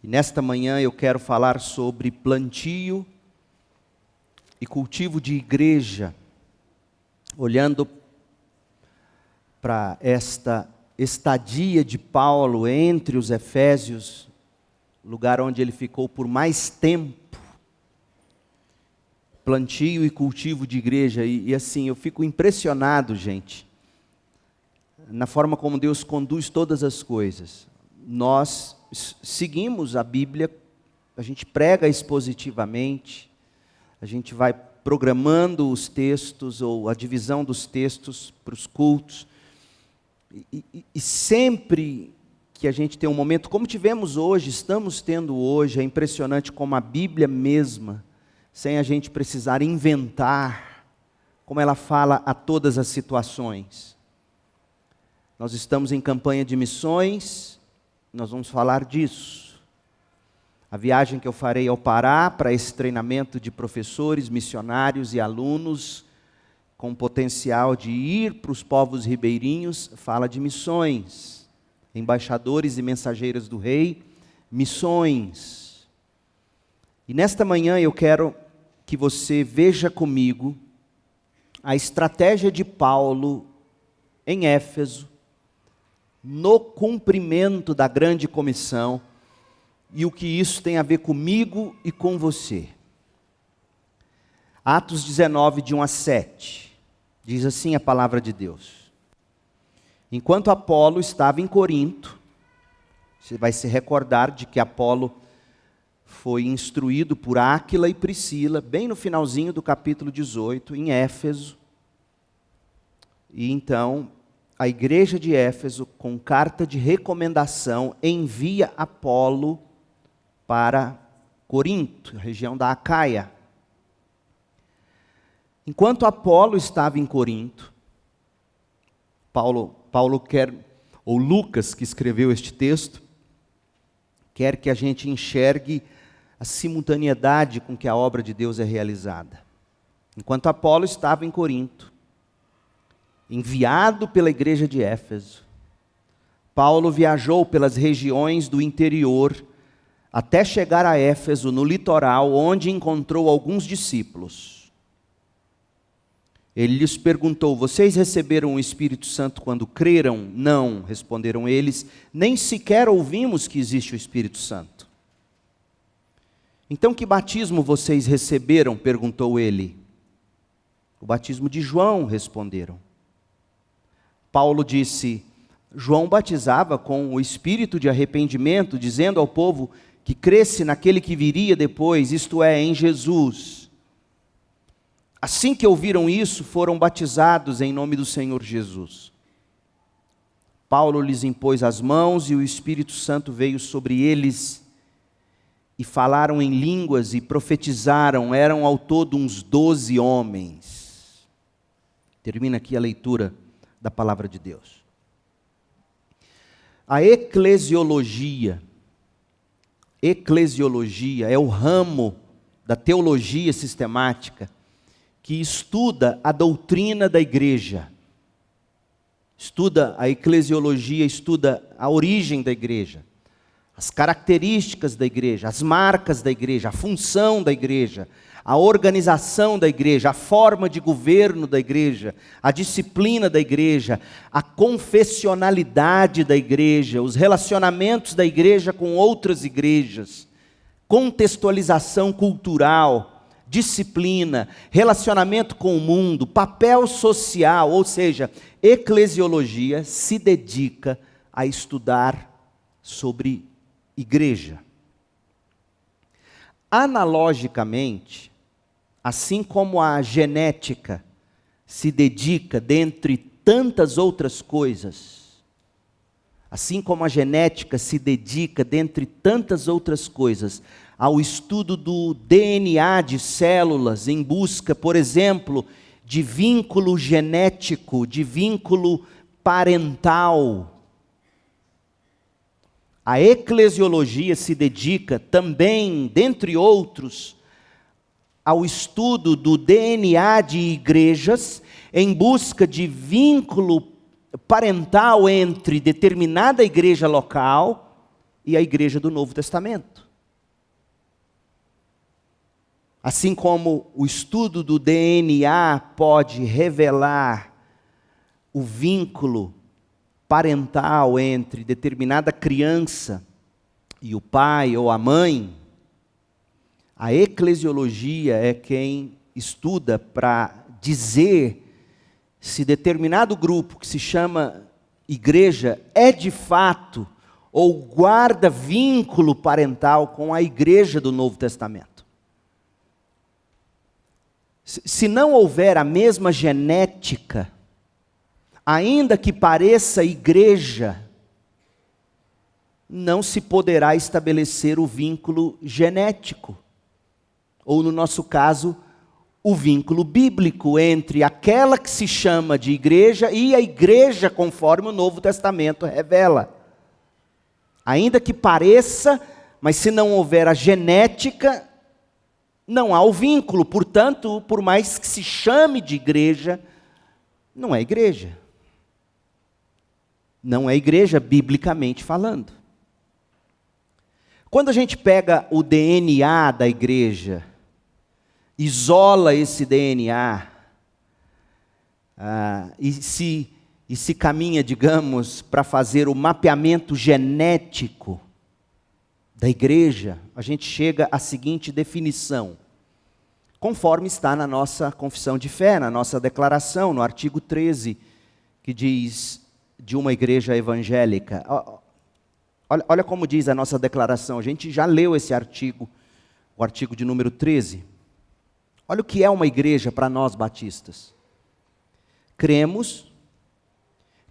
E nesta manhã eu quero falar sobre plantio e cultivo de igreja, olhando para esta estadia de Paulo entre os Efésios, lugar onde ele ficou por mais tempo. Plantio e cultivo de igreja, e assim, eu fico impressionado, gente, na forma como Deus conduz todas as coisas. Nós seguimos a Bíblia, a gente prega expositivamente, a gente vai programando os textos, ou a divisão dos textos para os cultos, e sempre que a gente tem um momento, como tivemos hoje, estamos tendo hoje, é impressionante como a Bíblia mesma, sem a gente precisar inventar, como ela fala a todas as situações. Nós estamos em campanha de missões, nós vamos falar disso. A viagem que eu farei ao Pará para esse treinamento de professores, missionários e alunos, com potencial de ir para os povos ribeirinhos, fala de missões. Embaixadores e mensageiras do Rei, missões. E nesta manhã eu quero que você veja comigo a estratégia de Paulo em Éfeso, no cumprimento da grande comissão, e o que isso tem a ver comigo e com você. Atos 19, de 1 a 7, diz assim a palavra de Deus. Enquanto Apolo estava em Corinto, você vai se recordar de que Apolo foi instruído por Áquila e Priscila, bem no finalzinho do capítulo 18, em Éfeso. E então, a igreja de Éfeso, com carta de recomendação, envia Apolo para Corinto, região da Acaia. Enquanto Apolo estava em Corinto, Paulo quer, ou Lucas, que escreveu este texto, quer que a gente enxergue a simultaneidade com que a obra de Deus é realizada. Enquanto Apolo estava em Corinto, enviado pela igreja de Éfeso, Paulo viajou pelas regiões do interior até chegar a Éfeso, no litoral, onde encontrou alguns discípulos. Ele lhes perguntou: vocês receberam o Espírito Santo quando creram? Não, responderam eles, nem sequer ouvimos que existe o Espírito Santo. Então que batismo vocês receberam? Perguntou ele. O batismo de João, responderam. Paulo disse: João batizava com o espírito de arrependimento, dizendo ao povo que cresce naquele que viria depois, isto é, em Jesus. Assim que ouviram isso, foram batizados em nome do Senhor Jesus. Paulo lhes impôs as mãos e o Espírito Santo veio sobre eles, e falaram em línguas e profetizaram, eram ao todo uns 12 homens. Termina aqui a leitura da palavra de Deus. A eclesiologia é o ramo da teologia sistemática que estuda a doutrina da igreja. Estuda a eclesiologia, estuda a origem da igreja, as características da igreja, as marcas da igreja, a função da igreja, a organização da igreja, a forma de governo da igreja, a disciplina da igreja, a confessionalidade da igreja, os relacionamentos da igreja com outras igrejas, contextualização cultural, disciplina, relacionamento com o mundo, papel social, ou seja, eclesiologia se dedica a estudar sobre igreja. Analogicamente, assim como a genética se dedica, dentre tantas outras coisas, ao estudo do DNA de células, em busca, por exemplo, de vínculo genético, de vínculo parental. A eclesiologia se dedica também, dentre outros, ao estudo do DNA de igrejas, em busca de vínculo parental entre determinada igreja local e a igreja do Novo Testamento. Assim como o estudo do DNA pode revelar o vínculo parental entre determinada criança e o pai ou a mãe, a eclesiologia é quem estuda para dizer se determinado grupo que se chama igreja é de fato ou guarda vínculo parental com a igreja do Novo Testamento. Se não houver a mesma genética, ainda que pareça igreja, não se poderá estabelecer o vínculo genético, ou no nosso caso, o vínculo bíblico entre aquela que se chama de igreja e a igreja conforme o Novo Testamento revela. Ainda que pareça, mas se não houver a genética, não há o vínculo. Portanto, por mais que se chame de igreja, não é igreja. Não é igreja biblicamente falando. Quando a gente pega o DNA da igreja, isola esse DNA, e se caminha, digamos, para fazer o mapeamento genético da igreja, a gente chega à seguinte definição, conforme está na nossa confissão de fé, na nossa declaração, no artigo 13, que diz de uma igreja evangélica. Olha como diz a nossa declaração, a gente já leu esse artigo, o artigo de número 13. Olha o que é uma igreja para nós batistas. Cremos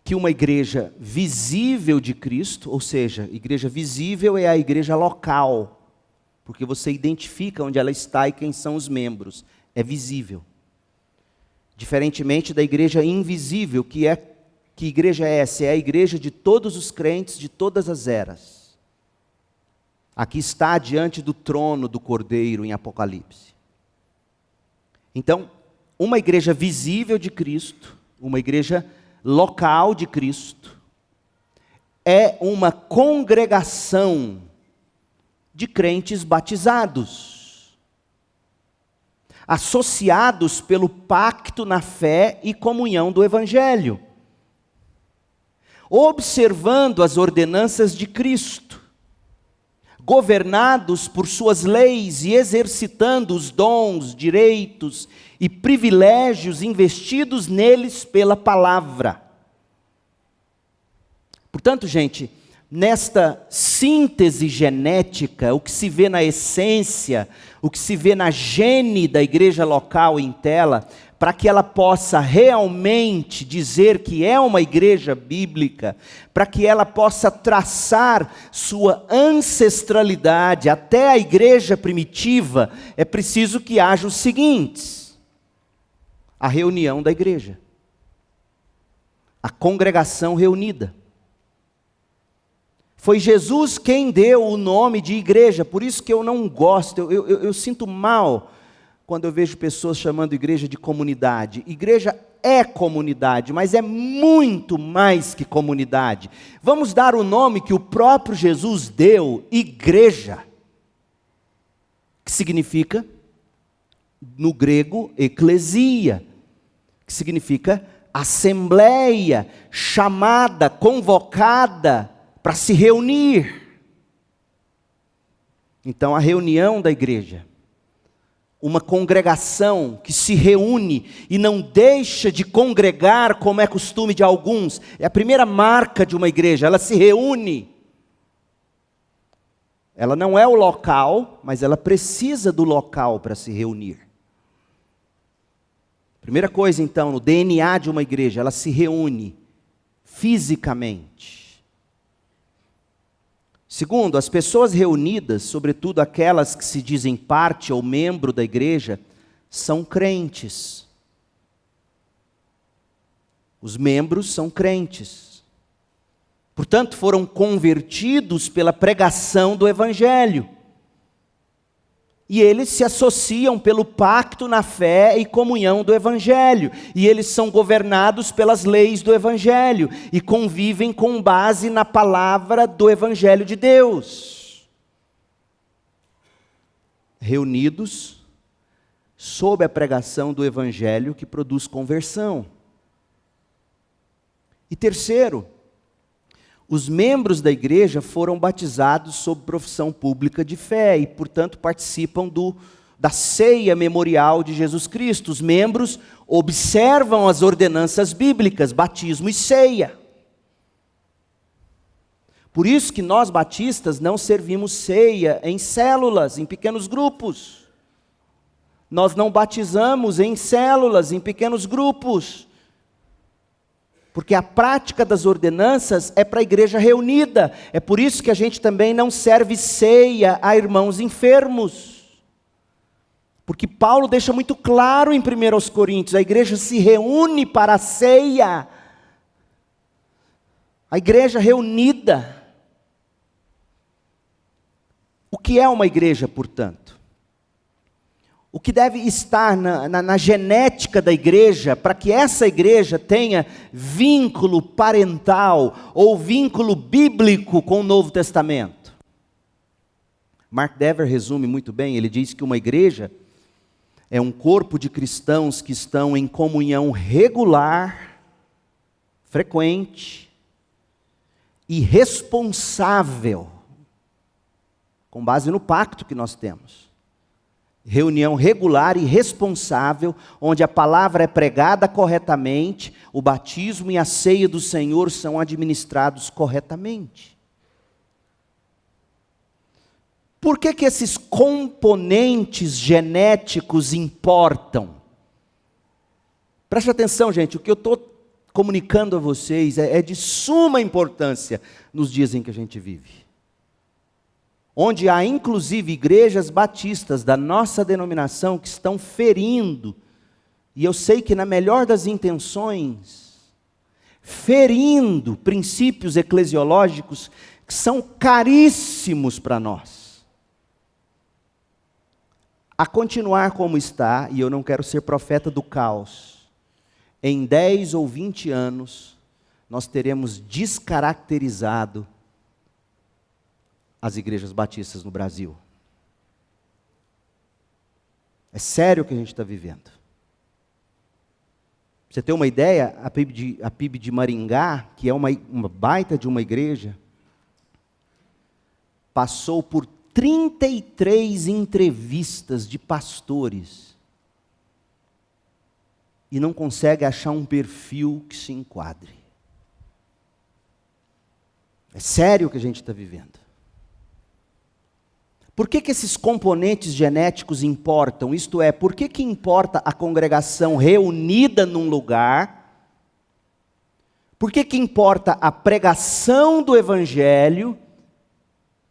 que uma igreja visível de Cristo, ou seja, igreja visível é a igreja local, porque você identifica onde ela está e quem são os membros, é visível. Diferentemente da igreja invisível, que igreja é essa? É a igreja de todos os crentes de todas as eras. Aqui está diante do trono do Cordeiro em Apocalipse. Então, uma igreja visível de Cristo, uma igreja local de Cristo, é uma congregação de crentes batizados, associados pelo pacto na fé e comunhão do Evangelho, observando as ordenanças de Cristo, governados por suas leis e exercitando os dons, direitos e privilégios investidos neles pela palavra. Portanto, gente, nesta síntese genética, o que se vê na essência, o que se vê na gene da igreja local em tela, para que ela possa realmente dizer que é uma igreja bíblica, para que ela possa traçar sua ancestralidade até a igreja primitiva, é preciso que haja os seguintes: a reunião da igreja, a congregação reunida. Foi Jesus quem deu o nome de igreja, por isso que eu não gosto, eu sinto mal quando eu vejo pessoas chamando igreja de comunidade. Igreja é comunidade, mas é muito mais que comunidade. Vamos dar o nome que o próprio Jesus deu, igreja, que significa, no grego, eclesia, que significa assembleia, chamada, convocada para se reunir. Então, a reunião da igreja, uma congregação que se reúne e não deixa de congregar como é costume de alguns, é a primeira marca de uma igreja, ela se reúne. Ela não é o local, mas ela precisa do local para se reunir. Primeira coisa então, no DNA de uma igreja, ela se reúne fisicamente. Segundo, as pessoas reunidas, sobretudo aquelas que se dizem parte ou membro da igreja, são crentes. Os membros são crentes. Portanto, foram convertidos pela pregação do Evangelho. E eles se associam pelo pacto na fé e comunhão do Evangelho. E eles são governados pelas leis do Evangelho. E convivem com base na palavra do Evangelho de Deus. Reunidos sob a pregação do Evangelho que produz conversão. E terceiro, os membros da igreja foram batizados sob profissão pública de fé e, portanto, participam da ceia memorial de Jesus Cristo. Os membros observam as ordenanças bíblicas, batismo e ceia. Por isso que nós batistas não servimos ceia em células, em pequenos grupos. Nós não batizamos em células, em pequenos grupos. Porque a prática das ordenanças é para a igreja reunida. É por isso que a gente também não serve ceia a irmãos enfermos. Porque Paulo deixa muito claro em 1 Coríntios, a igreja se reúne para a ceia. A igreja reunida. O que é uma igreja, portanto? O que deve estar na genética da igreja, para que essa igreja tenha vínculo parental ou vínculo bíblico com o Novo Testamento? Mark Dever resume muito bem, ele diz que uma igreja é um corpo de cristãos que estão em comunhão regular, frequente e responsável, com base no pacto que nós temos. Reunião regular e responsável, onde a palavra é pregada corretamente, o batismo e a ceia do Senhor são administrados corretamente. Por que esses componentes genéticos importam? Preste atenção, gente, o que eu estou comunicando a vocês é de suma importância nos dias em que a gente vive. Onde há inclusive igrejas batistas da nossa denominação que estão ferindo, e eu sei que na melhor das intenções, ferindo princípios eclesiológicos que são caríssimos para nós. A continuar como está, e eu não quero ser profeta do caos, em 10 ou 20 anos, nós teremos descaracterizado as igrejas batistas no Brasil. É sério o que a gente está vivendo. Pra você ter uma ideia, a PIB de Maringá, que é uma baita de uma igreja, passou por 33 entrevistas de pastores e não consegue achar um perfil que se enquadre. É sério o que a gente está vivendo. Por que esses componentes genéticos importam? Isto é, por que importa a congregação reunida num lugar? Por que importa a pregação do Evangelho?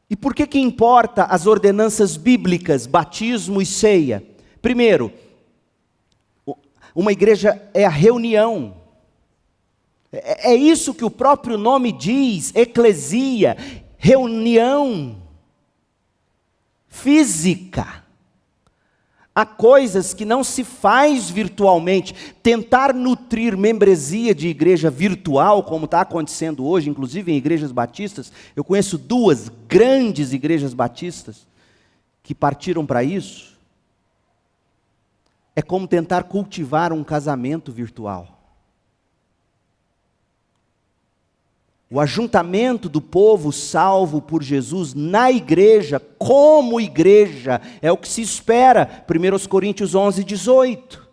E por que importa as ordenanças bíblicas, batismo e ceia? Primeiro, uma igreja é a reunião. É isso que o próprio nome diz, eclesia, reunião física. Há coisas que não se faz virtualmente. Tentar nutrir membresia de igreja virtual, como está acontecendo hoje, inclusive em igrejas batistas. Eu conheço 2 grandes igrejas batistas que partiram para isso. É como tentar cultivar um casamento virtual. O ajuntamento do povo salvo por Jesus na igreja, como igreja, é o que se espera. 1 Coríntios 11, 18.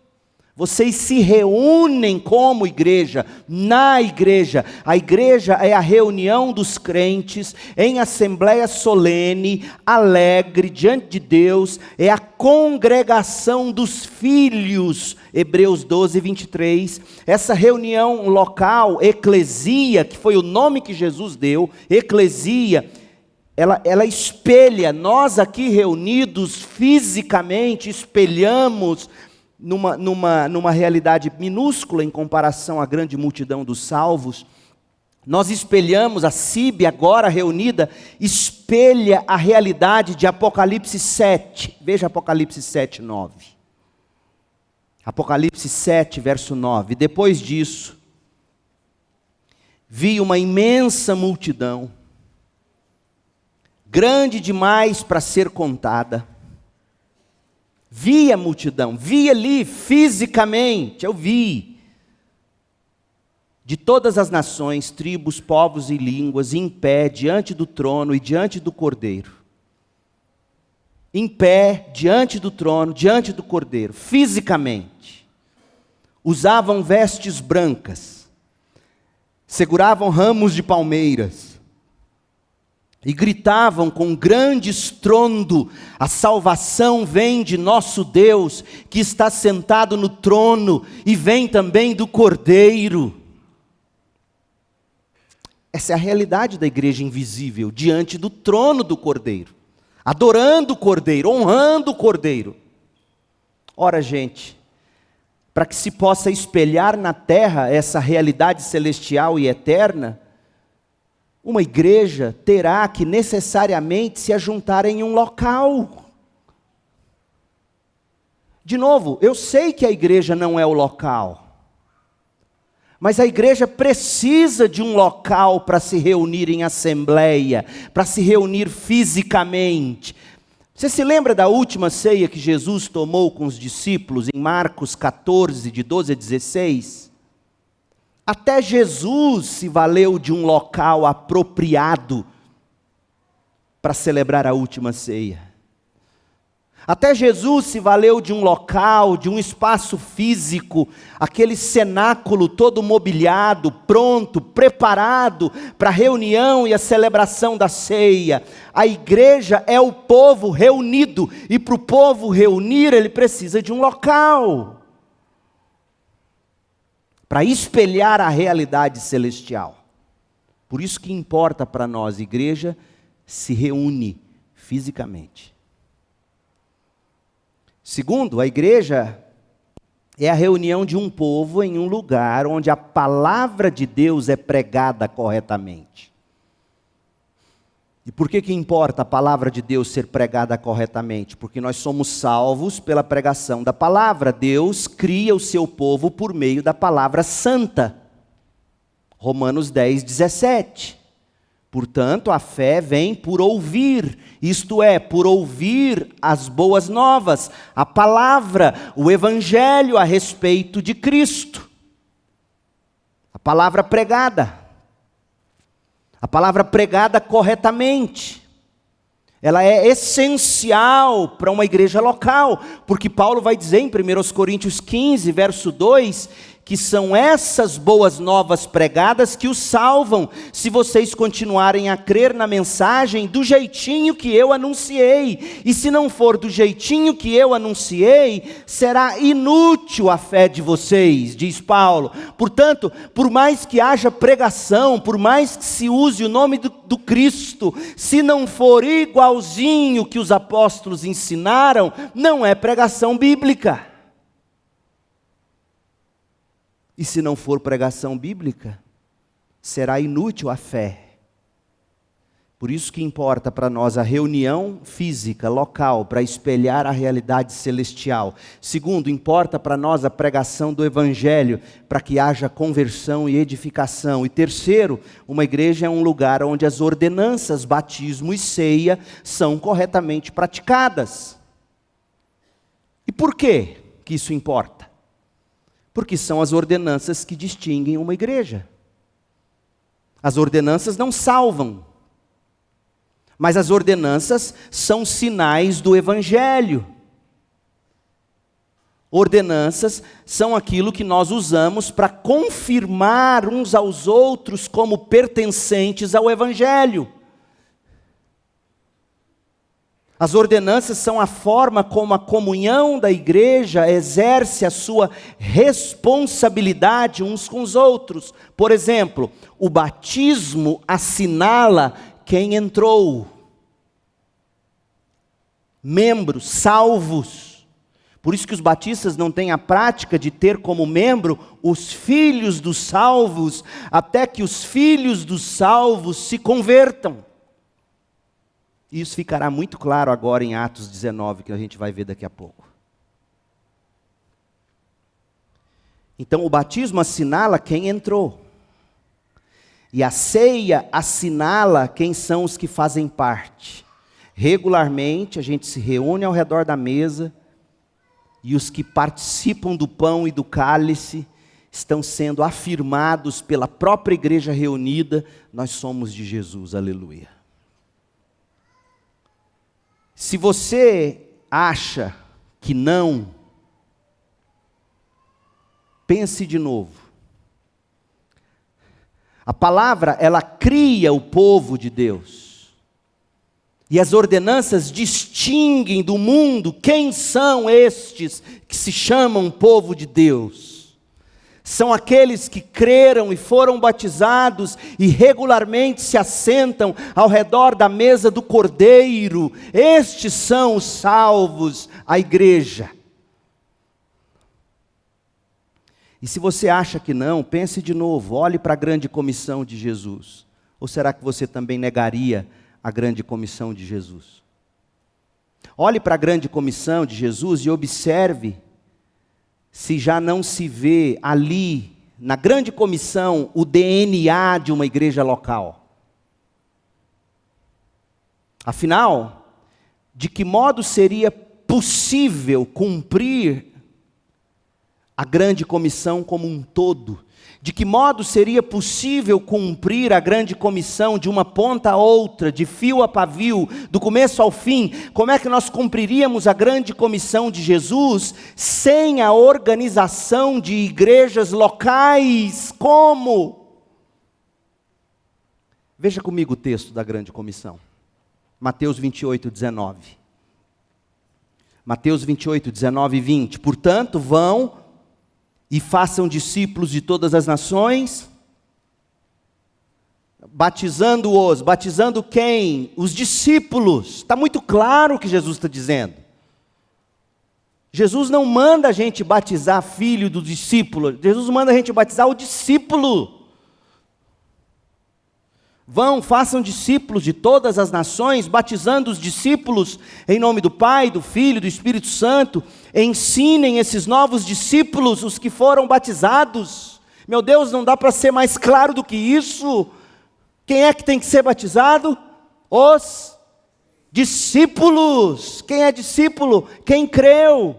Vocês se reúnem como igreja, na igreja. A igreja é a reunião dos crentes, em assembleia solene, alegre, diante de Deus. É a congregação dos filhos, Hebreus 12, 23. Essa reunião local, eclesia, que foi o nome que Jesus deu, eclesia, ela espelha, nós aqui reunidos fisicamente, espelhamos numa realidade minúscula em comparação à grande multidão dos salvos, Nós espelhamos, a CIB agora reunida, espelha a realidade de Apocalipse 7. Veja Apocalipse 7, 9. Apocalipse 7, verso 9. Depois disso, vi uma imensa multidão, grande demais para ser contada. Vi a multidão, vi ali fisicamente, eu vi. De todas as nações, tribos, povos e línguas, em pé, diante do trono e diante do Cordeiro. Em pé, diante do trono, diante do Cordeiro, fisicamente. Usavam vestes brancas, seguravam ramos de palmeiras, e gritavam com grande estrondo: a salvação vem de nosso Deus, que está sentado no trono, e vem também do Cordeiro. Essa é a realidade da igreja invisível, diante do trono do Cordeiro, adorando o Cordeiro, honrando o Cordeiro. Ora, gente, para que se possa espelhar na terra essa realidade celestial e eterna, uma igreja terá que necessariamente se ajuntar em um local. De novo, eu sei que a igreja não é o local, mas a igreja precisa de um local para se reunir em assembleia, para se reunir fisicamente. Você se lembra da última ceia que Jesus tomou com os discípulos em Marcos 14, de 12 a 16? Até Jesus se valeu de um local apropriado para celebrar a última ceia. Até Jesus se valeu de um local, de um espaço físico, aquele cenáculo todo mobiliado, pronto, preparado para a reunião e a celebração da ceia. A igreja é o povo reunido, e para o povo reunir ele precisa de um local para espelhar a realidade celestial. Por isso que importa para nós, igreja se reúne fisicamente. Segundo, a igreja é a reunião de um povo em um lugar onde a palavra de Deus é pregada corretamente. E por que importa a palavra de Deus ser pregada corretamente? Porque nós somos salvos pela pregação da palavra. Deus cria o seu povo por meio da palavra santa. Romanos 10, 17. Portanto, a fé vem por ouvir, isto é, por ouvir as boas novas, a palavra, o evangelho a respeito de Cristo. A palavra pregada corretamente. Ela é essencial para uma igreja local, porque Paulo vai dizer em 1 Coríntios 15, verso 2, que são essas boas novas pregadas que os salvam, se vocês continuarem a crer na mensagem do jeitinho que eu anunciei. E se não for do jeitinho que eu anunciei, será inútil a fé de vocês, diz Paulo. Portanto, por mais que haja pregação, por mais que se use o nome do Cristo, se não for igualzinho que os apóstolos ensinaram, não é pregação bíblica. E se não for pregação bíblica, será inútil a fé. Por isso que importa para nós a reunião física, local, para espelhar a realidade celestial. Segundo, importa para nós a pregação do evangelho, para que haja conversão e edificação. E terceiro, uma igreja é um lugar onde as ordenanças, batismo e ceia são corretamente praticadas. E por que isso importa? Porque são as ordenanças que distinguem uma igreja. As ordenanças não salvam, mas as ordenanças são sinais do evangelho. Ordenanças são aquilo que nós usamos para confirmar uns aos outros como pertencentes ao evangelho. As ordenanças são a forma como a comunhão da igreja exerce a sua responsabilidade uns com os outros. Por exemplo, o batismo assinala quem entrou. Membros salvos. Por isso que os batistas não têm a prática de ter como membro os filhos dos salvos, até que os filhos dos salvos se convertam. Isso ficará muito claro agora em Atos 19, que a gente vai ver daqui a pouco. Então o batismo assinala quem entrou. E a ceia assinala quem são os que fazem parte. Regularmente a gente se reúne ao redor da mesa e os que participam do pão e do cálice estão sendo afirmados pela própria igreja reunida, nós somos de Jesus, aleluia. Se você acha que não, pense de novo. A palavra, ela cria o povo de Deus. E as ordenanças distinguem do mundo quem são estes que se chamam povo de Deus. São aqueles que creram e foram batizados e regularmente se assentam ao redor da mesa do Cordeiro. Estes são os salvos, a igreja. E se você acha que não, pense de novo, olhe para a grande comissão de Jesus. Ou será que você também negaria a grande comissão de Jesus? Olhe para a grande comissão de Jesus e observe se já não se vê ali, na grande comissão, o DNA de uma igreja local. Afinal, de que modo seria possível cumprir a grande comissão como um todo? De que modo seria possível cumprir a grande comissão de uma ponta a outra, de fio a pavio, do começo ao fim? Como é que nós cumpriríamos a grande comissão de Jesus sem a organização de igrejas locais? Como? Veja comigo o texto da grande comissão. Mateus 28, 19. Mateus 28, 19 e 20. Portanto, vão e façam discípulos de todas as nações, batizando-os. Batizando quem? Os discípulos. Está muito claro o que Jesus está dizendo. Jesus não manda a gente batizar filho do discípulo, Jesus manda a gente batizar o discípulo. Vão, façam discípulos de todas as nações, batizando os discípulos em nome do Pai, do Filho e do Espírito Santo. Ensinem esses novos discípulos, os que foram batizados. Meu Deus, não dá para ser mais claro do que isso. Quem é que tem que ser batizado? Os discípulos. Quem é discípulo? Quem creu.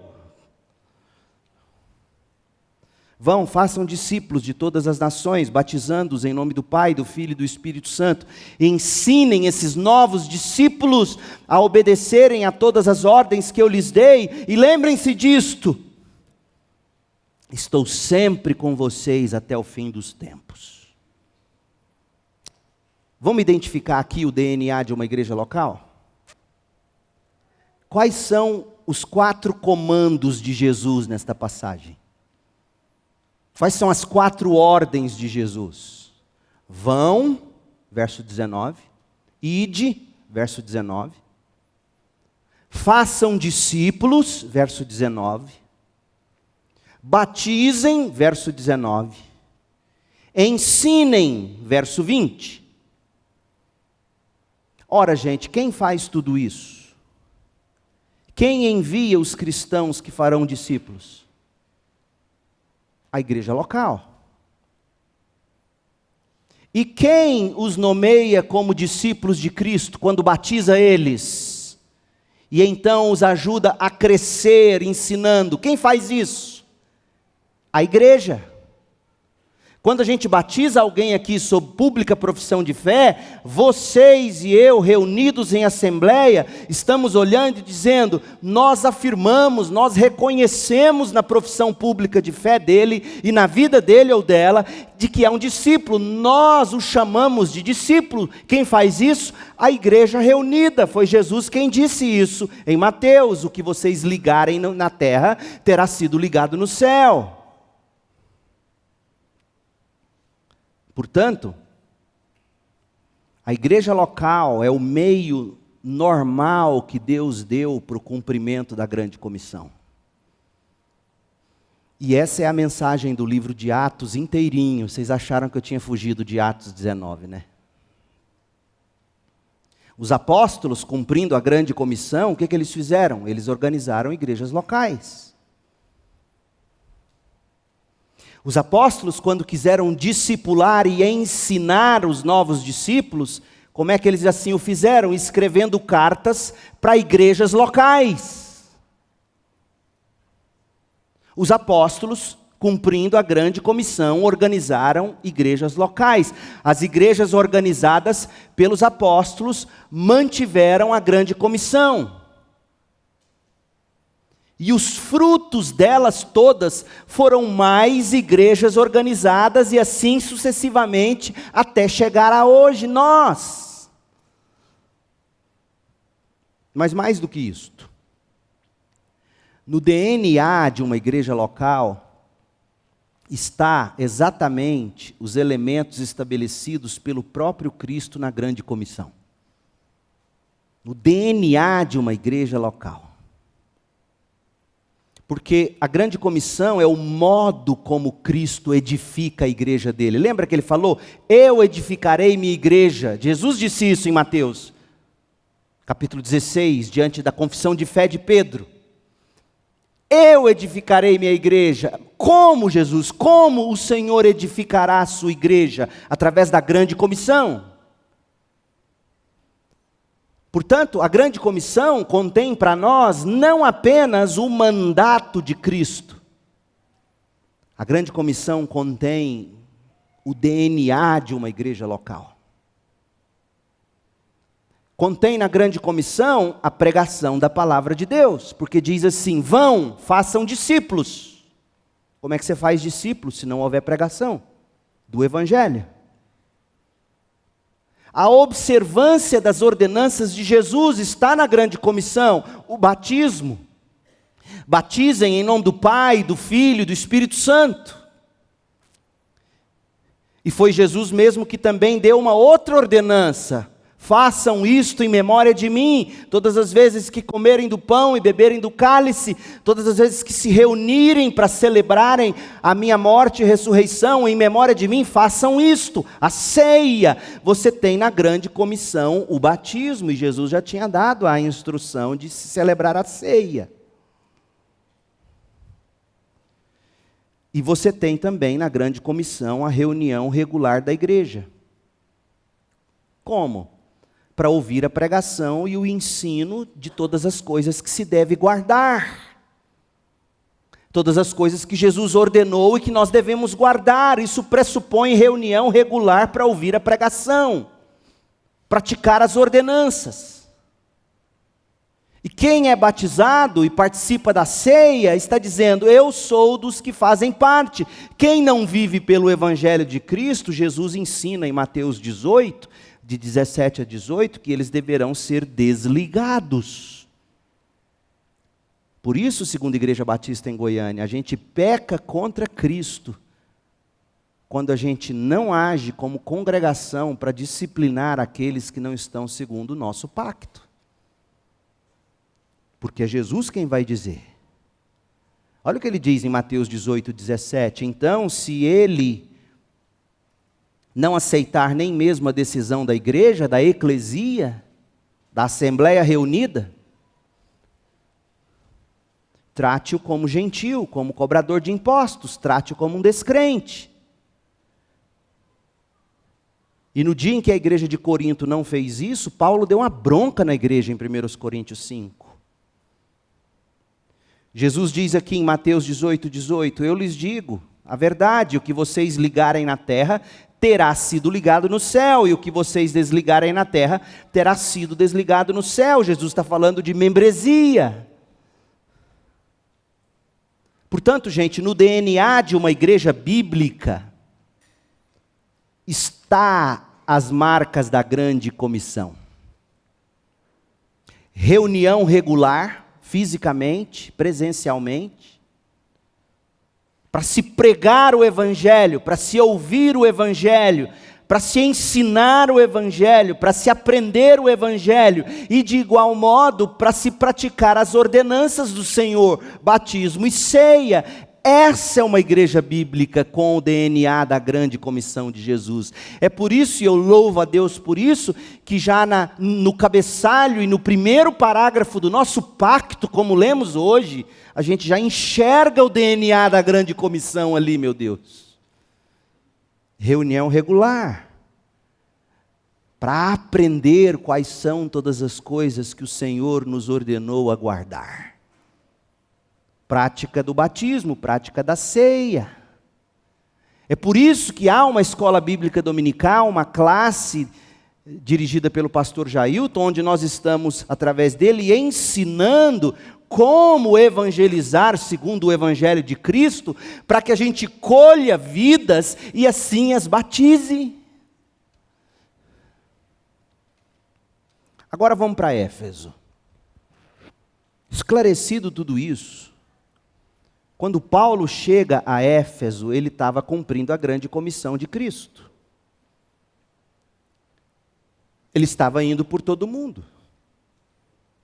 Vão, façam discípulos de todas as nações, batizando-os em nome do Pai, do Filho e do Espírito Santo. Ensinem esses novos discípulos a obedecerem a todas as ordens que eu lhes dei. E lembrem-se disto: estou sempre com vocês até o fim dos tempos. Vamos identificar aqui o DNA de uma igreja local? Quais são os 4 comandos de Jesus nesta passagem? Quais são as 4 ordens de Jesus? Vão, verso 19. Ide, verso 19. Façam discípulos, verso 19. Batizem, verso 19. Ensinem, verso 20. Ora, gente, quem faz tudo isso? Quem envia os cristãos que farão discípulos? A igreja local. E quem os nomeia como discípulos de Cristo quando batiza eles? E então os ajuda a crescer ensinando. Quem faz isso? A igreja. Quando a gente batiza alguém aqui sob pública profissão de fé, vocês e eu, reunidos em assembleia, estamos olhando e dizendo, nós afirmamos, nós reconhecemos na profissão pública de fé dele, e na vida dele ou dela, de que é um discípulo, nós o chamamos de discípulo. Quem faz isso? A igreja reunida. Foi Jesus quem disse isso em Mateus: o que vocês ligarem na terra, terá sido ligado no céu. Portanto, a igreja local é o meio normal que Deus deu para o cumprimento da grande comissão. E essa é a mensagem do livro de Atos inteirinho. Vocês acharam que eu tinha fugido de Atos 19, né? Os apóstolos, cumprindo a grande comissão, o que eles fizeram? Eles organizaram igrejas locais. Os apóstolos, quando quiseram discipular e ensinar os novos discípulos, como é que eles assim o fizeram? Escrevendo cartas para igrejas locais. Os apóstolos, cumprindo a grande comissão, organizaram igrejas locais. As igrejas organizadas pelos apóstolos mantiveram a grande comissão. E os frutos delas todas foram mais igrejas organizadas e assim sucessivamente até chegar a hoje, nós. Mas mais do que isto, no DNA de uma igreja local está exatamente os elementos estabelecidos pelo próprio Cristo na grande comissão. No DNA de uma igreja local. Porque a grande comissão é o modo como Cristo edifica a igreja dele. Lembra que ele falou? Eu edificarei minha igreja. Jesus disse isso em Mateus, capítulo 16, diante da confissão de fé de Pedro. Eu edificarei minha igreja. Como, Jesus? Como o Senhor edificará a sua igreja? Através da grande comissão. Portanto, a grande comissão contém para nós não apenas o mandato de Cristo. A grande comissão contém o DNA de uma igreja local. Contém na grande comissão a pregação da palavra de Deus, porque diz assim: vão, façam discípulos. Como é que você faz discípulos se não houver pregação do evangelho? A observância das ordenanças de Jesus está na grande comissão. O batismo. Batizem em nome do Pai, do Filho e do Espírito Santo. E foi Jesus mesmo que também deu uma outra ordenança. Façam isto em memória de mim, todas as vezes que comerem do pão e beberem do cálice, todas as vezes que se reunirem para celebrarem a minha morte e ressurreição, em memória de mim, façam isto, a ceia. Você tem na grande comissão o batismo, e Jesus já tinha dado a instrução de se celebrar a ceia. E você tem também na grande comissão a reunião regular da igreja. Como? Para ouvir a pregação e o ensino de todas as coisas que se deve guardar. Todas as coisas que Jesus ordenou e que nós devemos guardar. Isso pressupõe reunião regular para ouvir a pregação, praticar as ordenanças. E quem é batizado e participa da ceia está dizendo: eu sou dos que fazem parte. Quem não vive pelo evangelho de Cristo, Jesus ensina em Mateus 18, de 17 a 18, que eles deverão ser desligados. Por isso, segundo a Igreja Batista em Goiânia, a gente peca contra Cristo quando a gente não age como congregação para disciplinar aqueles que não estão segundo o nosso pacto. Porque é Jesus quem vai dizer. Olha o que ele diz em Mateus 18, 17. Então, se ele não aceitar nem mesmo a decisão da igreja, da eclesia, da assembleia reunida, trate-o como gentil, como cobrador de impostos, trate-o como um descrente. E no dia em que a igreja de Corinto não fez isso, Paulo deu uma bronca na igreja em 1 Coríntios 5. Jesus diz aqui em Mateus 18, 18, eu lhes digo a verdade, o que vocês ligarem na terra terá sido ligado no céu, e o que vocês desligarem na terra terá sido desligado no céu. Jesus está falando de membresia. Portanto, gente, no DNA de uma igreja bíblica está as marcas da grande comissão. Reunião regular, fisicamente, presencialmente, para se pregar o evangelho, para se ouvir o evangelho, para se ensinar o evangelho, para se aprender o evangelho, e de igual modo para se praticar as ordenanças do Senhor, batismo e ceia. Essa é uma igreja bíblica com o DNA da grande comissão de Jesus. É por isso, e eu louvo a Deus por isso, que já no cabeçalho e no primeiro parágrafo do nosso pacto, como lemos hoje, a gente já enxerga o DNA da grande comissão ali, meu Deus. Reunião regular, para aprender quais são todas as coisas que o Senhor nos ordenou a guardar. Prática do batismo, prática da ceia. É por isso que há uma escola bíblica dominical, uma classe dirigida pelo pastor Jailton, onde nós estamos, através dele, ensinando como evangelizar segundo o Evangelho de Cristo, para que a gente colha vidas e assim as batize. Agora vamos para Éfeso. Esclarecido tudo isso, quando Paulo chega a Éfeso, ele estava cumprindo a grande comissão de Cristo. Ele estava indo por todo o mundo.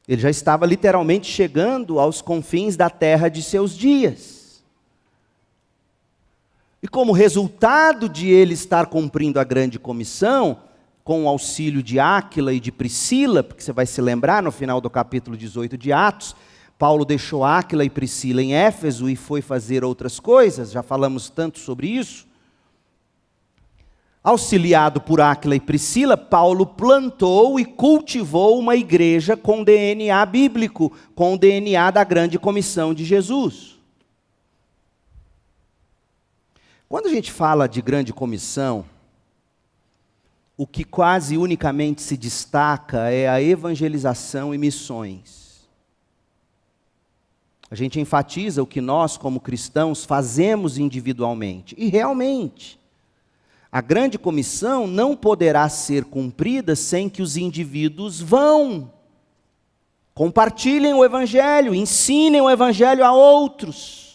Ele já estava literalmente chegando aos confins da terra de seus dias. E como resultado de ele estar cumprindo a grande comissão, com o auxílio de Áquila e de Priscila, porque você vai se lembrar no final do capítulo 18 de Atos, Paulo deixou Áquila e Priscila em Éfeso e foi fazer outras coisas, já falamos tanto sobre isso. Auxiliado por Áquila e Priscila, Paulo plantou e cultivou uma igreja com DNA bíblico, com o DNA da grande comissão de Jesus. Quando a gente fala de grande comissão, o que quase unicamente se destaca é a evangelização e missões. A gente enfatiza o que nós, como cristãos, fazemos individualmente. E realmente, a grande comissão não poderá ser cumprida sem que os indivíduos vão. Compartilhem o Evangelho, ensinem o Evangelho a outros.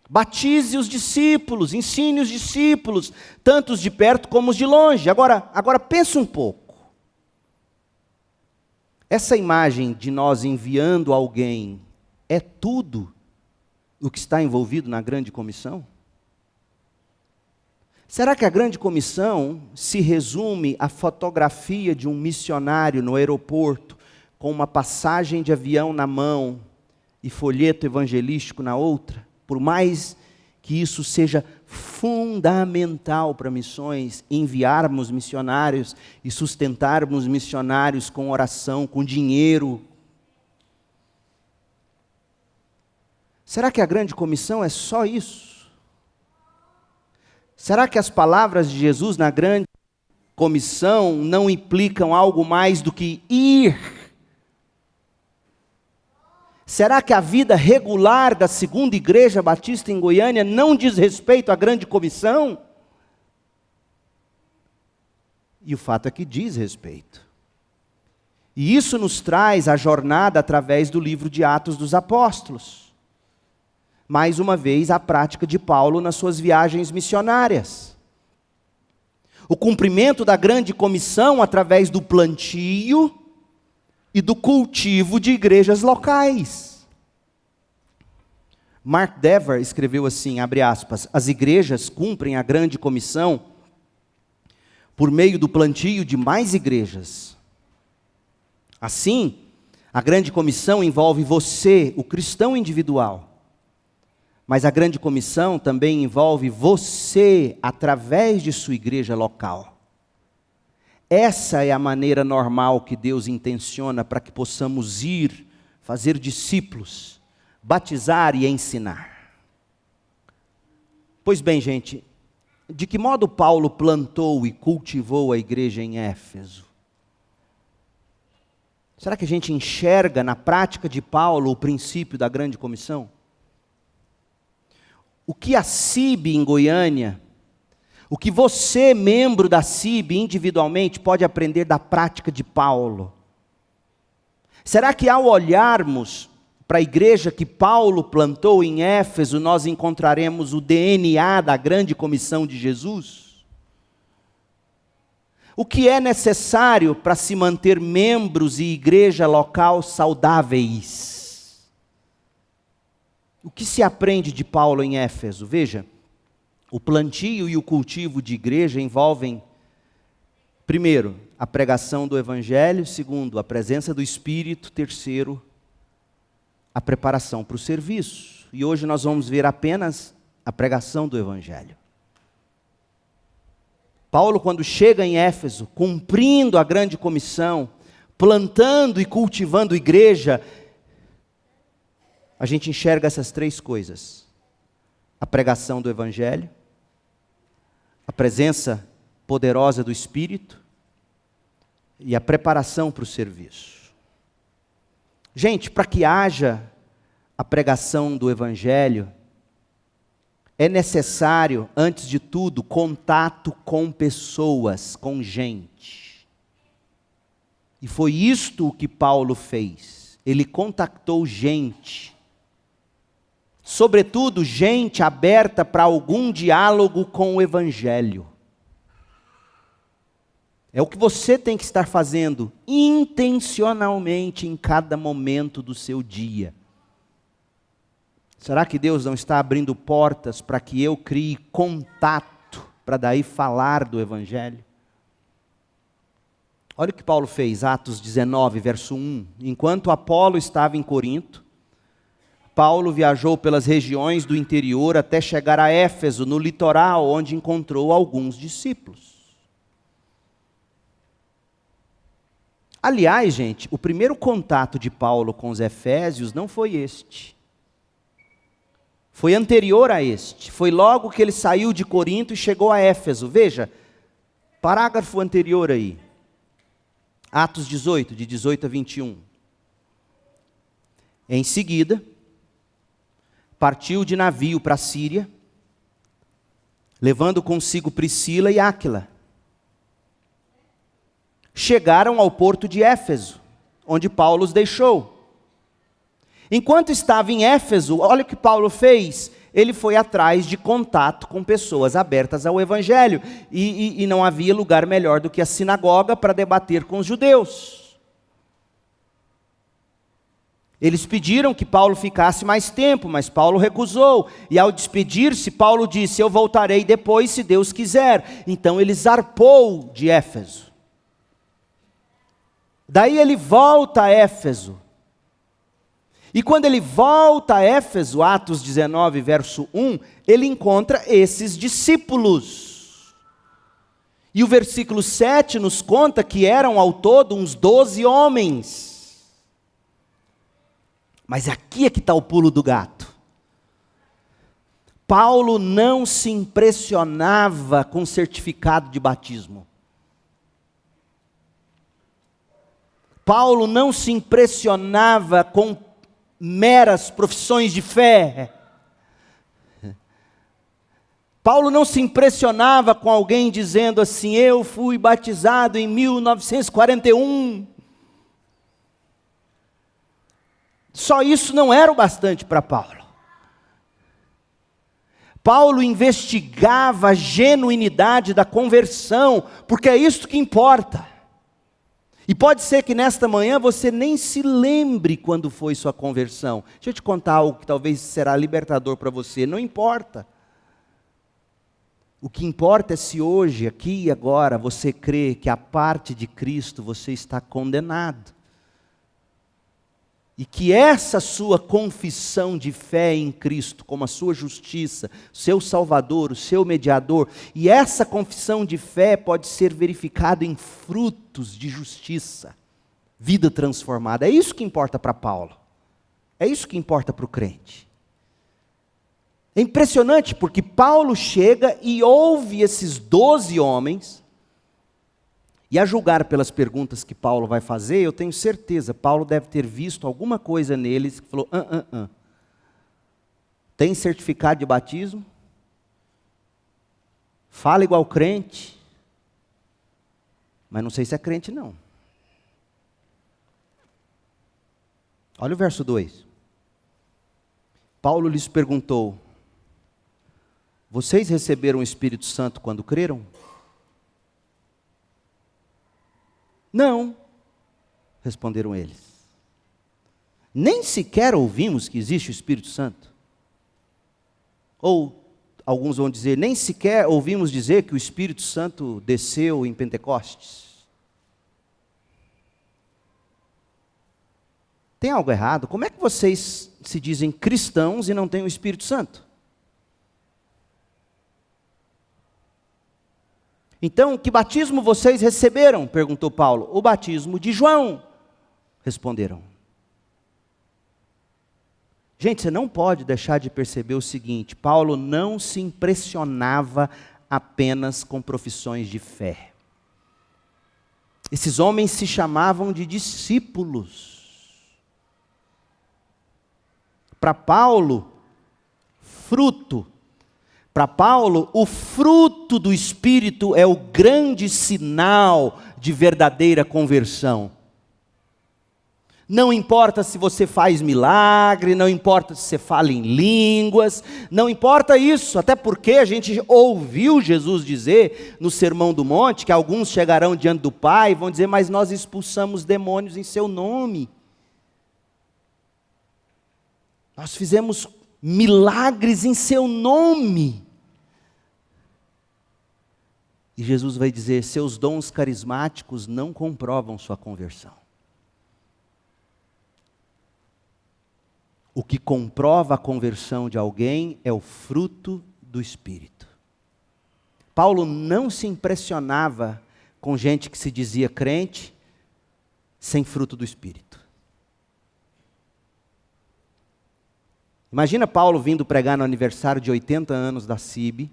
Batize os discípulos, ensine os discípulos, tanto os de perto como os de longe. Agora pensa um pouco. Essa imagem de nós enviando alguém é tudo o que está envolvido na grande comissão? Será que a grande comissão se resume à fotografia de um missionário no aeroporto, com uma passagem de avião na mão e folheto evangelístico na outra? Por mais que isso seja fundamental para missões, enviarmos missionários e sustentarmos missionários com oração, com dinheiro. Será que a grande comissão é só isso? Será que as palavras de Jesus na grande comissão não implicam algo mais do que ir? Será que a vida regular da segunda igreja batista em Goiânia não diz respeito à grande comissão? E o fato é que diz respeito. E isso nos traz a jornada através do livro de Atos dos Apóstolos. Mais uma vez, a prática de Paulo nas suas viagens missionárias. O cumprimento da grande comissão através do plantio e do cultivo de igrejas locais. Mark Dever escreveu assim, abre aspas, as igrejas cumprem a grande comissão por meio do plantio de mais igrejas. Assim, a grande comissão envolve você, o cristão individual. Mas a grande comissão também envolve você através de sua igreja local. Essa é a maneira normal que Deus intenciona para que possamos ir, fazer discípulos, batizar e ensinar. Pois bem, gente, de que modo Paulo plantou e cultivou a igreja em Éfeso? Será que a gente enxerga na prática de Paulo o princípio da grande comissão? O que a CIB em Goiânia, o que você, membro da CIB, individualmente, pode aprender da prática de Paulo? Será que ao olharmos para a igreja que Paulo plantou em Éfeso, nós encontraremos o DNA da grande comissão de Jesus? O que é necessário para se manter membros e igreja local saudáveis? O que se aprende de Paulo em Éfeso? Veja, o plantio e o cultivo de igreja envolvem, primeiro, a pregação do Evangelho, segundo, a presença do Espírito, terceiro, a preparação para o serviço. E hoje nós vamos ver apenas a pregação do Evangelho. Paulo, quando chega em Éfeso, cumprindo a grande comissão, plantando e cultivando igreja, a gente enxerga essas três coisas: a pregação do Evangelho, a presença poderosa do Espírito e a preparação para o serviço. Gente, para que haja a pregação do Evangelho, é necessário, antes de tudo, contato com pessoas, com gente. E foi isto o que Paulo fez. Ele contactou gente. Sobretudo, gente aberta para algum diálogo com o Evangelho. É o que você tem que estar fazendo intencionalmente em cada momento do seu dia. Será que Deus não está abrindo portas para que eu crie contato, para daí falar do Evangelho? Olha o que Paulo fez, Atos 19, verso 1. Enquanto Apolo estava em Corinto, Paulo viajou pelas regiões do interior até chegar a Éfeso, no litoral, onde encontrou alguns discípulos. Aliás, gente, o primeiro contato de Paulo com os efésios não foi este. Foi anterior a este. Foi logo que ele saiu de Corinto e chegou a Éfeso. Veja, parágrafo anterior aí. Atos 18, de 18 a 21. Em seguida, partiu de navio para a Síria, levando consigo Priscila e Áquila. Chegaram ao porto de Éfeso, onde Paulo os deixou. Enquanto estava em Éfeso, olha o que Paulo fez. Ele foi atrás de contato com pessoas abertas ao Evangelho. E não havia lugar melhor do que a sinagoga para debater com os judeus. Eles pediram que Paulo ficasse mais tempo, mas Paulo recusou. E ao despedir-se, Paulo disse: eu voltarei depois, se Deus quiser. Então ele zarpou de Éfeso. Daí ele volta a Éfeso. E quando ele volta a Éfeso, Atos 19, verso 1, ele encontra esses discípulos. E o versículo 7 nos conta que eram ao todo uns 12 homens. Mas aqui é que está o pulo do gato. Paulo não se impressionava com certificado de batismo. Paulo não se impressionava com meras profissões de fé. Paulo não se impressionava com alguém dizendo assim: eu fui batizado em 1941. Só isso não era o bastante para Paulo. Paulo investigava a genuinidade da conversão, porque é isso que importa. E pode ser que nesta manhã você nem se lembre quando foi sua conversão. Deixa eu te contar algo que talvez será libertador para você. Não importa. O que importa é se hoje, aqui e agora, você crê que a parte de Cristo você está condenado. E que essa sua confissão de fé em Cristo, como a sua justiça, seu Salvador, o seu mediador, e essa confissão de fé pode ser verificada em frutos de justiça, vida transformada. É isso que importa para Paulo. É isso que importa para o crente. É impressionante porque Paulo chega e ouve esses 12 homens, e a julgar pelas perguntas que Paulo vai fazer, eu tenho certeza, Paulo deve ter visto alguma coisa neles que falou: tem certificado de batismo? Fala igual crente? Mas não sei se é crente não. Olha o verso 2. Paulo lhes perguntou: vocês receberam o Espírito Santo quando creram? Não, responderam eles. Nem sequer ouvimos que existe o Espírito Santo. Ou alguns vão dizer, nem sequer ouvimos dizer que o Espírito Santo desceu em Pentecostes. Tem algo errado? Como é que vocês se dizem cristãos e não têm o Espírito Santo? Então, que batismo vocês receberam? Perguntou Paulo. O batismo de João, responderam. Gente, você não pode deixar de perceber o seguinte: Paulo não se impressionava apenas com profissões de fé. Esses homens se chamavam de discípulos. Para Paulo, fruto. Para Paulo, o fruto do Espírito é o grande sinal de verdadeira conversão. Não importa se você faz milagre, não importa se você fala em línguas, não importa isso, até porque a gente ouviu Jesus dizer no Sermão do Monte, que alguns chegarão diante do Pai e vão dizer, mas nós expulsamos demônios em seu nome. Nós fizemos milagres em seu nome. E Jesus vai dizer, seus dons carismáticos não comprovam sua conversão. O que comprova a conversão de alguém é o fruto do Espírito. Paulo não se impressionava com gente que se dizia crente, sem fruto do Espírito. Imagina Paulo vindo pregar no aniversário de 80 anos da CIB,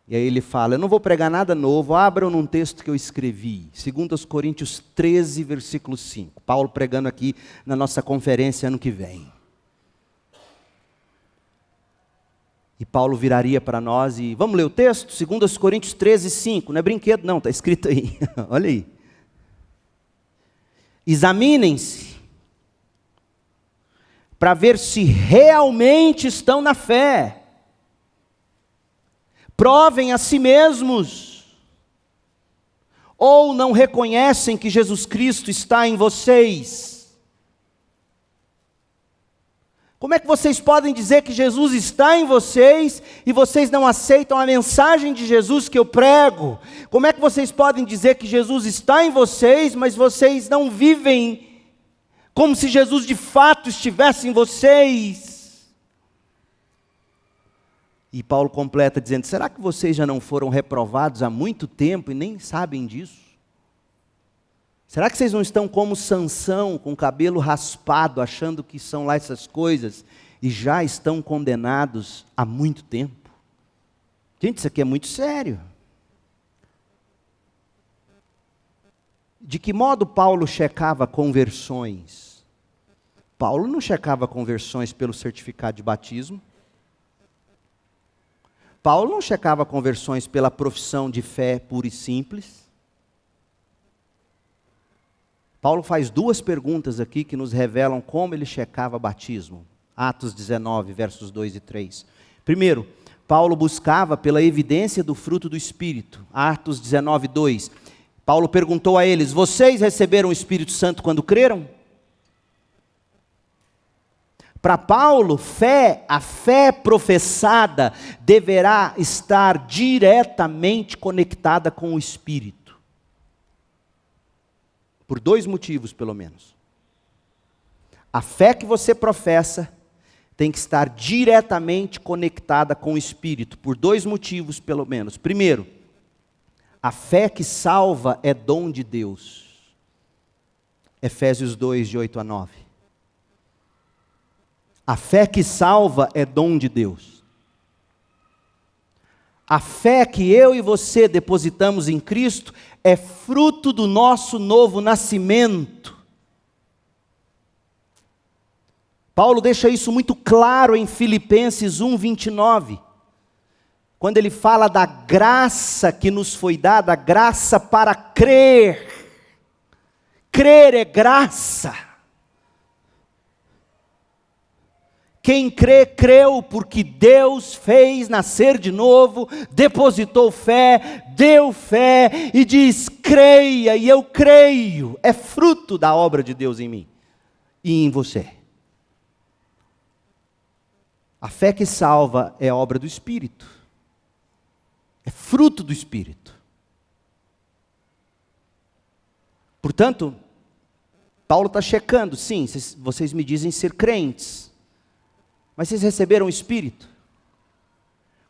e aí ele fala, eu não vou pregar nada novo, abram num texto que eu escrevi, 2 Coríntios 13, versículo 5. Paulo pregando aqui na nossa conferência ano que vem. E Paulo viraria para nós e, vamos ler o texto? 2 Coríntios 13, 5, não é brinquedo não, está escrito aí, olha aí. Examinem-se, para ver se realmente estão na fé. Provem a si mesmos, ou não reconhecem que Jesus Cristo está em vocês. Como é que vocês podem dizer que Jesus está em vocês e vocês não aceitam a mensagem de Jesus que eu prego? Como é que vocês podem dizer que Jesus está em vocês, mas vocês não vivem como se Jesus de fato estivesse em vocês? E Paulo completa dizendo, será que vocês já não foram reprovados há muito tempo e nem sabem disso? Será que vocês não estão como Sansão, com o cabelo raspado, achando que são lá essas coisas, e já estão condenados há muito tempo? Gente, isso aqui é muito sério. De que modo Paulo checava conversões? Paulo não checava conversões pelo certificado de batismo. Paulo não checava conversões pela profissão de fé pura e simples. Paulo faz duas perguntas aqui que nos revelam como ele checava batismo. Atos 19, versos 2 e 3. Primeiro, Paulo buscava pela evidência do fruto do Espírito. Atos 19, 2. Paulo perguntou a eles, vocês receberam o Espírito Santo quando creram? Para Paulo, a fé professada deverá estar diretamente conectada com o Espírito. Por dois motivos, pelo menos. A fé que você professa tem que estar diretamente conectada com o Espírito, por dois motivos, pelo menos. Primeiro, a fé que salva é dom de Deus. Efésios 2, de 8 a 9. A fé que salva é dom de Deus. A fé que eu e você depositamos em Cristo é fruto do nosso novo nascimento. Paulo deixa isso muito claro em Filipenses 1, 29. Quando ele fala da graça que nos foi dada, graça para crer. Crer é graça. Quem crê, creu, porque Deus fez nascer de novo, depositou fé, deu fé e diz, creia, e eu creio. É fruto da obra de Deus em mim e em você. A fé que salva é obra do Espírito. É fruto do Espírito. Portanto, Paulo está checando, sim, vocês me dizem ser crentes, mas vocês receberam o Espírito?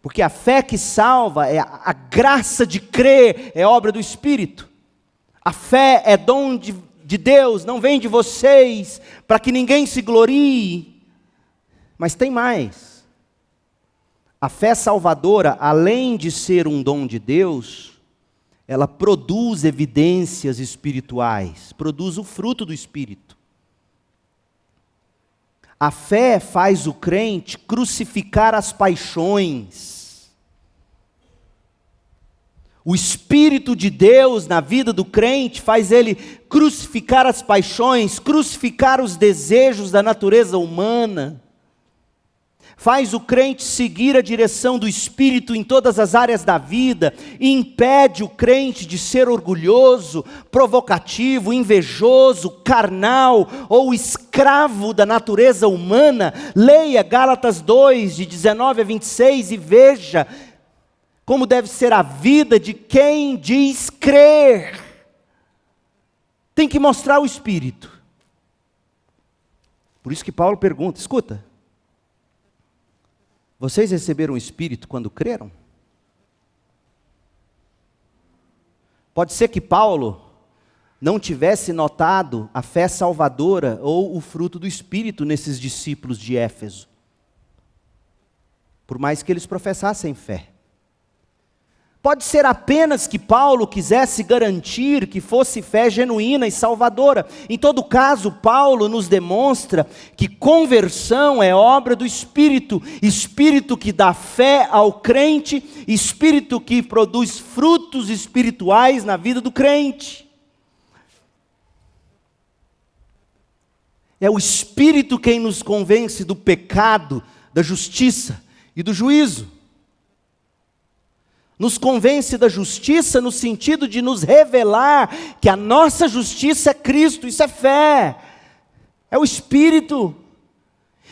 Porque a fé que salva, é a graça de crer, é obra do Espírito. A fé é dom de Deus, não vem de vocês, para que ninguém se glorie. Mas tem mais. A fé salvadora, além de ser um dom de Deus, ela produz evidências espirituais, produz o fruto do Espírito. A fé faz o crente crucificar as paixões. O Espírito de Deus na vida do crente faz ele crucificar as paixões, crucificar os desejos da natureza humana. Faz o crente seguir a direção do Espírito em todas as áreas da vida, e impede o crente de ser orgulhoso, provocativo, invejoso, carnal ou escravo da natureza humana. Leia Gálatas 2, de 19 a 26 e veja como deve ser a vida de quem diz crer. Tem que mostrar o Espírito. Por isso que Paulo pergunta, escuta, vocês receberam o Espírito quando creram? Pode ser que Paulo não tivesse notado a fé salvadora ou o fruto do Espírito nesses discípulos de Éfeso, por mais que eles professassem fé. Pode ser apenas que Paulo quisesse garantir que fosse fé genuína e salvadora. Em todo caso, Paulo nos demonstra que conversão é obra do Espírito, Espírito que dá fé ao crente, Espírito que produz frutos espirituais na vida do crente. É o Espírito quem nos convence do pecado, da justiça e do juízo. Nos convence da justiça no sentido de nos revelar que a nossa justiça é Cristo, isso é fé, é o Espírito.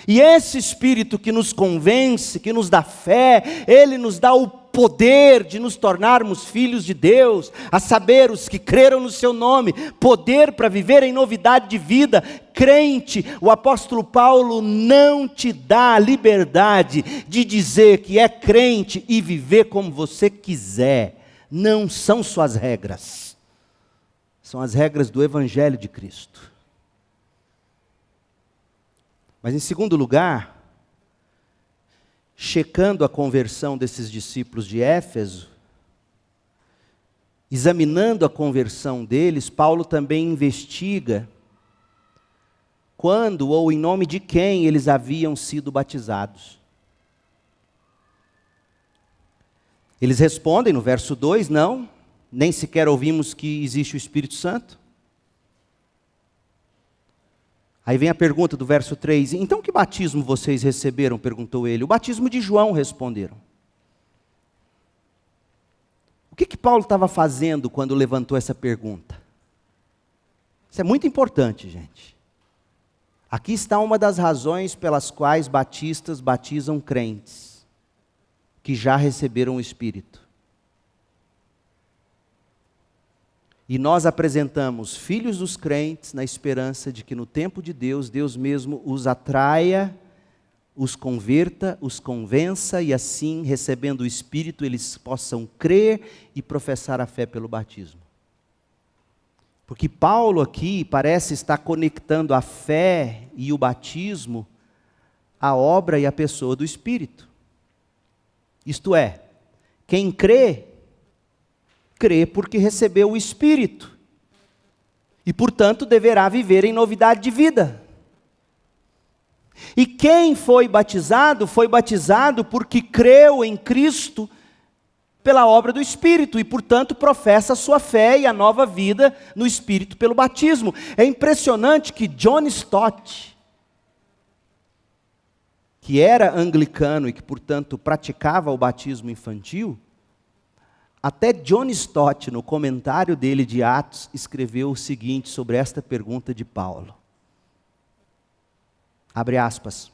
E esse Espírito que nos convence, que nos dá fé, ele nos dá o poder de nos tornarmos filhos de Deus, a saber, os que creram no seu nome, poder para viver em novidade de vida. Crente, o apóstolo Paulo não te dá a liberdade de dizer que é crente e viver como você quiser. Não são suas regras, são as regras do Evangelho de Cristo. Mas em segundo lugar, checando a conversão desses discípulos de Éfeso, examinando a conversão deles, Paulo também investiga quando ou em nome de quem eles haviam sido batizados. Eles respondem no verso 2, não, nem sequer ouvimos que existe o Espírito Santo. Aí vem a pergunta do verso 3, então que batismo vocês receberam? Perguntou ele. O batismo de João, responderam. O que Paulo estava fazendo quando levantou essa pergunta? Isso é muito importante, gente. Aqui está uma das razões pelas quais batistas batizam crentes, que já receberam o Espírito. E nós apresentamos filhos dos crentes na esperança de que no tempo de Deus, Deus mesmo os atraia, os converta, os convença e assim, recebendo o Espírito, eles possam crer e professar a fé pelo batismo. Porque Paulo aqui parece estar conectando a fé e o batismo à obra e à pessoa do Espírito. Isto é, quem crê porque recebeu o Espírito. E, portanto, deverá viver em novidade de vida. E quem foi batizado porque creu em Cristo pela obra do Espírito. E, portanto, professa a sua fé e a nova vida no Espírito pelo batismo. É impressionante que John Stott, que era anglicano e que, portanto, praticava o batismo infantil, até John Stott, no comentário dele de Atos, escreveu o seguinte sobre esta pergunta de Paulo. Abre aspas.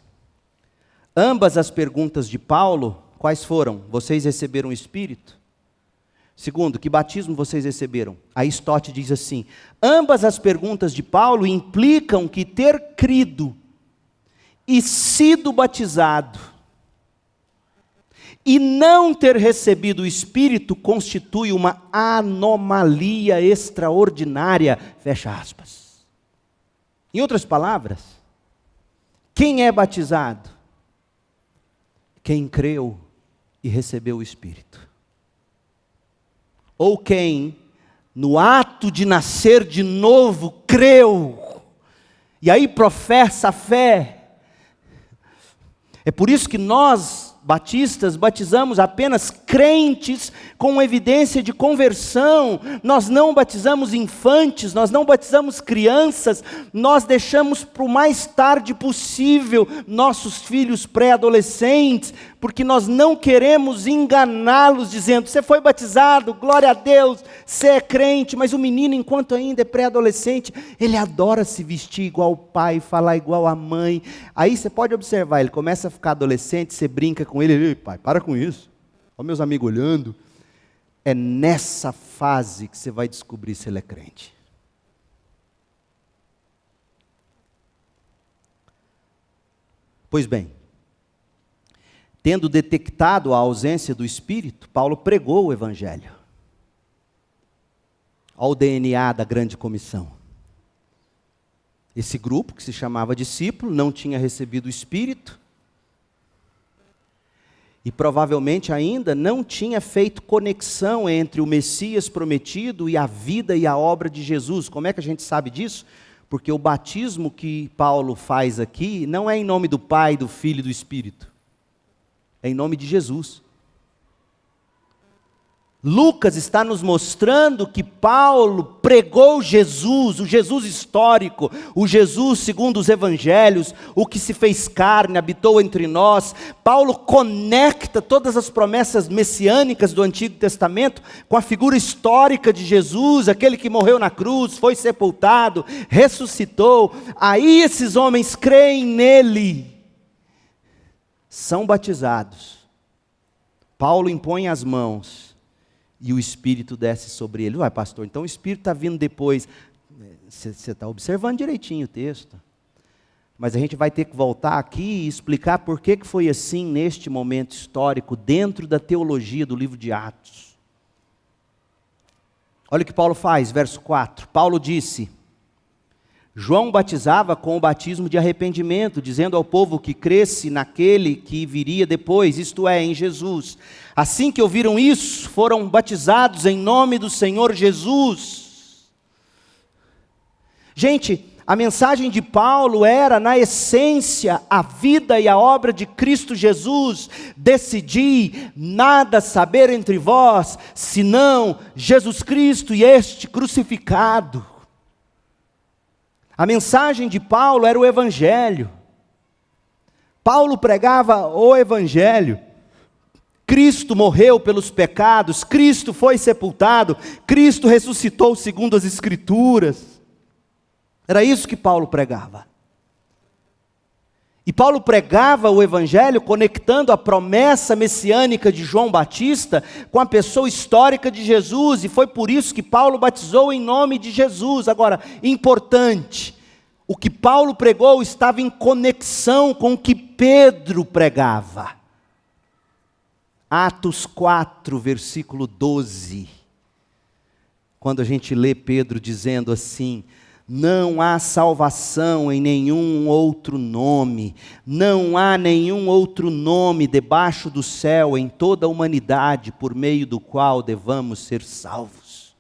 Ambas as perguntas de Paulo, quais foram? Vocês receberam o Espírito? Segundo, que batismo vocês receberam? Aí Stott diz assim: ambas as perguntas de Paulo implicam que ter crido e sido batizado e não ter recebido o Espírito constitui uma anomalia extraordinária, fecha aspas. Em outras palavras, quem é batizado? Quem creu e recebeu o Espírito. Ou quem, no ato de nascer de novo, creu, e aí professa a fé. É por isso que nós, batistas, batizamos apenas crentes com evidência de conversão. Nós não batizamos infantes, nós não batizamos crianças, nós deixamos para o mais tarde possível nossos filhos pré-adolescentes, porque nós não queremos enganá-los dizendo: você foi batizado, glória a Deus, você é crente. Mas o menino, enquanto ainda é pré-adolescente, ele adora se vestir igual o pai, falar igual a mãe. Aí você pode observar, ele começa a ficar adolescente, você brinca com ele: ei, pai, para com isso, olha meus amigos olhando. É nessa fase que você vai descobrir se ele é crente. Pois bem, tendo detectado a ausência do Espírito, Paulo pregou o Evangelho. Olha o DNA da grande comissão. Esse grupo, que se chamava discípulo, não tinha recebido o Espírito, e provavelmente ainda não tinha feito conexão entre o Messias prometido e a vida e a obra de Jesus. Como é que a gente sabe disso? Porque o batismo que Paulo faz aqui não é em nome do Pai, do Filho e do Espírito. É em nome de Jesus. Lucas está nos mostrando que Paulo pregou Jesus, o Jesus histórico, o Jesus segundo os evangelhos, o que se fez carne, habitou entre nós. Paulo conecta todas as promessas messiânicas do Antigo Testamento com a figura histórica de Jesus, aquele que morreu na cruz, foi sepultado, ressuscitou. Aí esses homens creem nele, são batizados. Paulo impõe as mãos e o Espírito desce sobre ele. Uai, pastor, então o Espírito está vindo depois. Você está observando direitinho o texto. Mas a gente vai ter que voltar aqui e explicar por que foi assim neste momento histórico, dentro da teologia do livro de Atos. Olha o que Paulo faz, verso 4. Paulo disse: João batizava com o batismo de arrependimento, dizendo ao povo que cresce naquele que viria depois, isto é, em Jesus. Assim que ouviram isso, foram batizados em nome do Senhor Jesus. Gente, a mensagem de Paulo era, na essência, a vida e a obra de Cristo Jesus. Decidi nada saber entre vós, senão Jesus Cristo e este crucificado. A mensagem de Paulo era o Evangelho. Paulo pregava o Evangelho. Cristo morreu pelos pecados, Cristo foi sepultado, Cristo ressuscitou segundo as Escrituras. Era isso que Paulo pregava. E Paulo pregava o Evangelho conectando a promessa messiânica de João Batista com a pessoa histórica de Jesus, e foi por isso que Paulo batizou em nome de Jesus. Agora, importante, o que Paulo pregou estava em conexão com o que Pedro pregava. Atos 4, versículo 12, quando a gente lê Pedro dizendo assim: não há salvação em nenhum outro nome, não há nenhum outro nome debaixo do céu em toda a humanidade por meio do qual devamos ser salvos.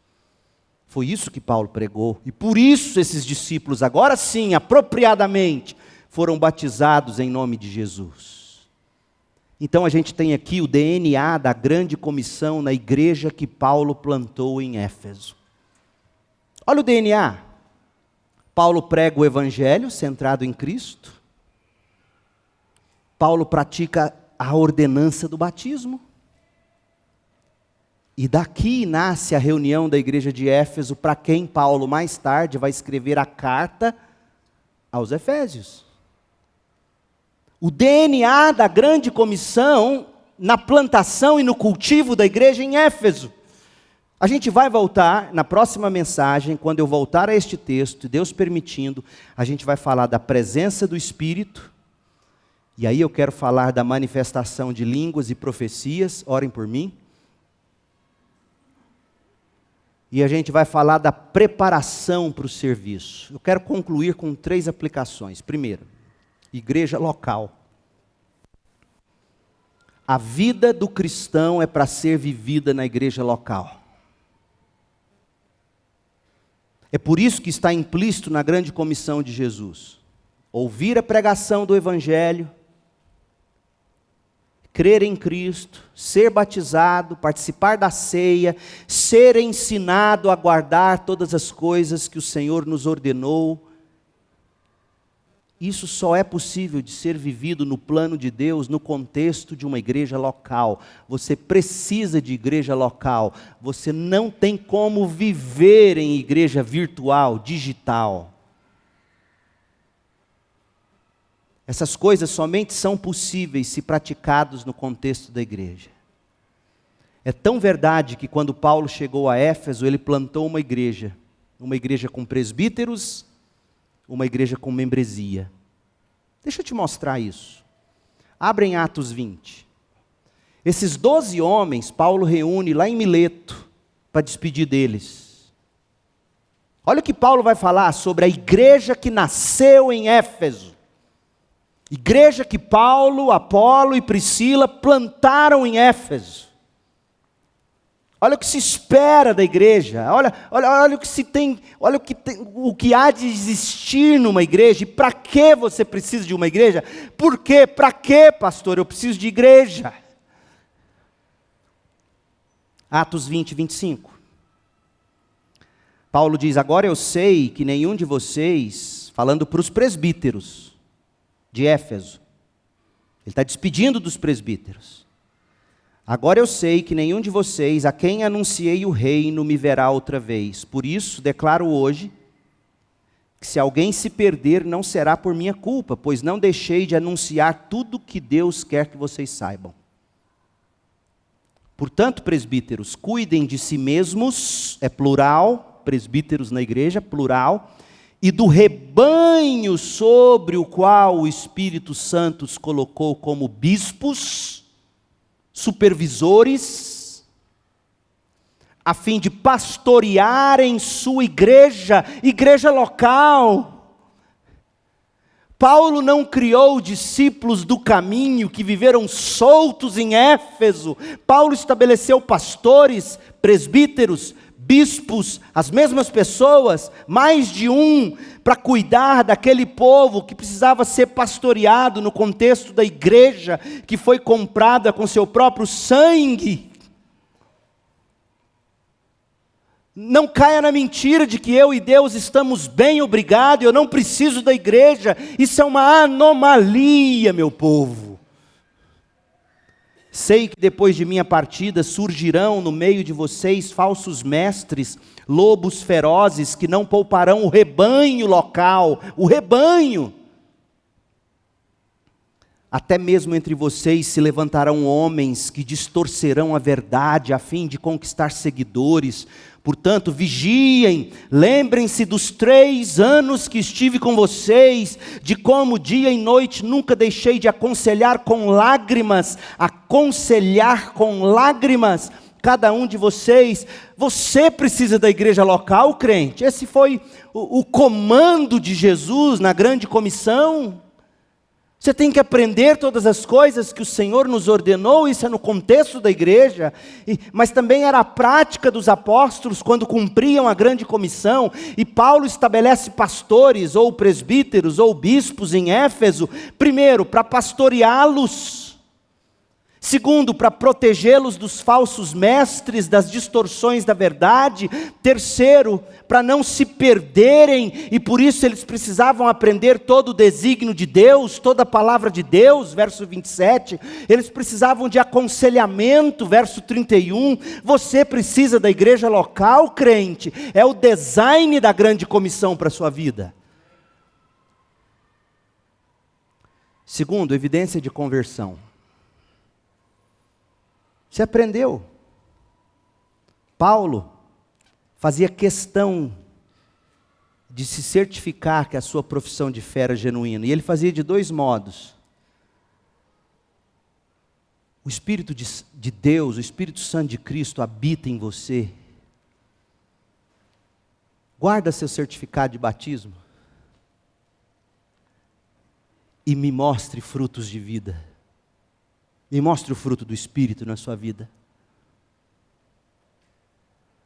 Foi isso que Paulo pregou, e por isso esses discípulos, agora sim, apropriadamente, foram batizados em nome de Jesus. Então a gente tem aqui o DNA da grande comissão na igreja que Paulo plantou em Éfeso. Olha o DNA. Paulo prega o Evangelho centrado em Cristo. Paulo pratica a ordenança do batismo. E daqui nasce a reunião da igreja de Éfeso, para quem Paulo mais tarde vai escrever a carta aos Efésios. O DNA da grande comissão na plantação e no cultivo da igreja em Éfeso. A gente vai voltar na próxima mensagem, quando eu voltar a este texto, Deus permitindo, a gente vai falar da presença do Espírito, e aí eu quero falar da manifestação de línguas e profecias, orem por mim. E a gente vai falar da preparação para o serviço. Eu quero concluir com 3 aplicações. Primeiro, igreja local. A vida do cristão é para ser vivida na igreja local. É por isso que está implícito na grande comissão de Jesus. Ouvir a pregação do Evangelho, crer em Cristo, ser batizado, participar da ceia, ser ensinado a guardar todas as coisas que o Senhor nos ordenou. Isso só é possível de ser vivido no plano de Deus, no contexto de uma igreja local. Você precisa de igreja local. Você não tem como viver em igreja virtual, digital. Essas coisas somente são possíveis se praticados no contexto da igreja. É tão verdade que quando Paulo chegou a Éfeso, ele plantou uma igreja com presbíteros, uma igreja com membresia. Deixa eu te mostrar isso. Abre em Atos 20. Esses 12 homens, Paulo reúne lá em Mileto, para despedir deles. Olha o que Paulo vai falar sobre a igreja que nasceu em Éfeso. Igreja que Paulo, Apolo e Priscila plantaram em Éfeso. Olha o que se espera da igreja, olha o que se tem, o que há de existir numa igreja, e para que você precisa de uma igreja? Por quê? Para que, pastor, eu preciso de igreja? Atos 20, 25. Paulo diz, agora eu sei que nenhum de vocês, falando para os presbíteros de Éfeso, ele está despedindo dos presbíteros. Agora eu sei que nenhum de vocês, a quem anunciei o reino, me verá outra vez. Por isso, declaro hoje, que se alguém se perder, não será por minha culpa, pois não deixei de anunciar tudo o que Deus quer que vocês saibam. Portanto, presbíteros, cuidem de si mesmos, é plural, presbíteros na igreja, plural, e do rebanho sobre o qual o Espírito Santo os colocou como bispos, supervisores, a fim de pastorearem sua igreja local. Paulo não criou discípulos do caminho que viveram soltos em Éfeso. Paulo estabeleceu pastores, presbíteros, bispos, as mesmas pessoas, mais de um, para cuidar daquele povo que precisava ser pastoreado no contexto da igreja, que foi comprada com seu próprio sangue. Não caia na mentira de que eu e Deus estamos bem, obrigado, eu não preciso da igreja. Isso é uma anomalia, meu povo. Sei que depois de minha partida surgirão no meio de vocês falsos mestres, lobos ferozes que não pouparão o rebanho local, o rebanho. Até mesmo entre vocês se levantarão homens que distorcerão a verdade a fim de conquistar seguidores. Portanto, vigiem, lembrem-se dos 3 anos que estive com vocês, de como dia e noite nunca deixei de aconselhar com lágrimas, cada um de vocês. Você precisa da igreja local, crente. Esse foi o comando de Jesus na grande comissão. Você tem que aprender todas as coisas que o Senhor nos ordenou, isso é no contexto da igreja, mas também era a prática dos apóstolos quando cumpriam a grande comissão, e Paulo estabelece pastores, ou presbíteros, ou bispos em Éfeso, primeiro, para pastoreá-los, segundo, para protegê-los dos falsos mestres, das distorções da verdade, terceiro, para não se perderem, e por isso eles precisavam aprender todo o desígnio de Deus, toda a palavra de Deus, verso 27, eles precisavam de aconselhamento, verso 31, você precisa da igreja local, crente, é o design da grande comissão para a sua vida. Segundo, evidência de conversão. Você aprendeu. Paulo fazia questão de se certificar que a sua profissão de fé era genuína. E ele fazia de dois modos. O Espírito de Deus, o Espírito Santo de Cristo habita em você. Guarda seu certificado de batismo. E me mostre frutos de vida. Me mostre o fruto do Espírito na sua vida.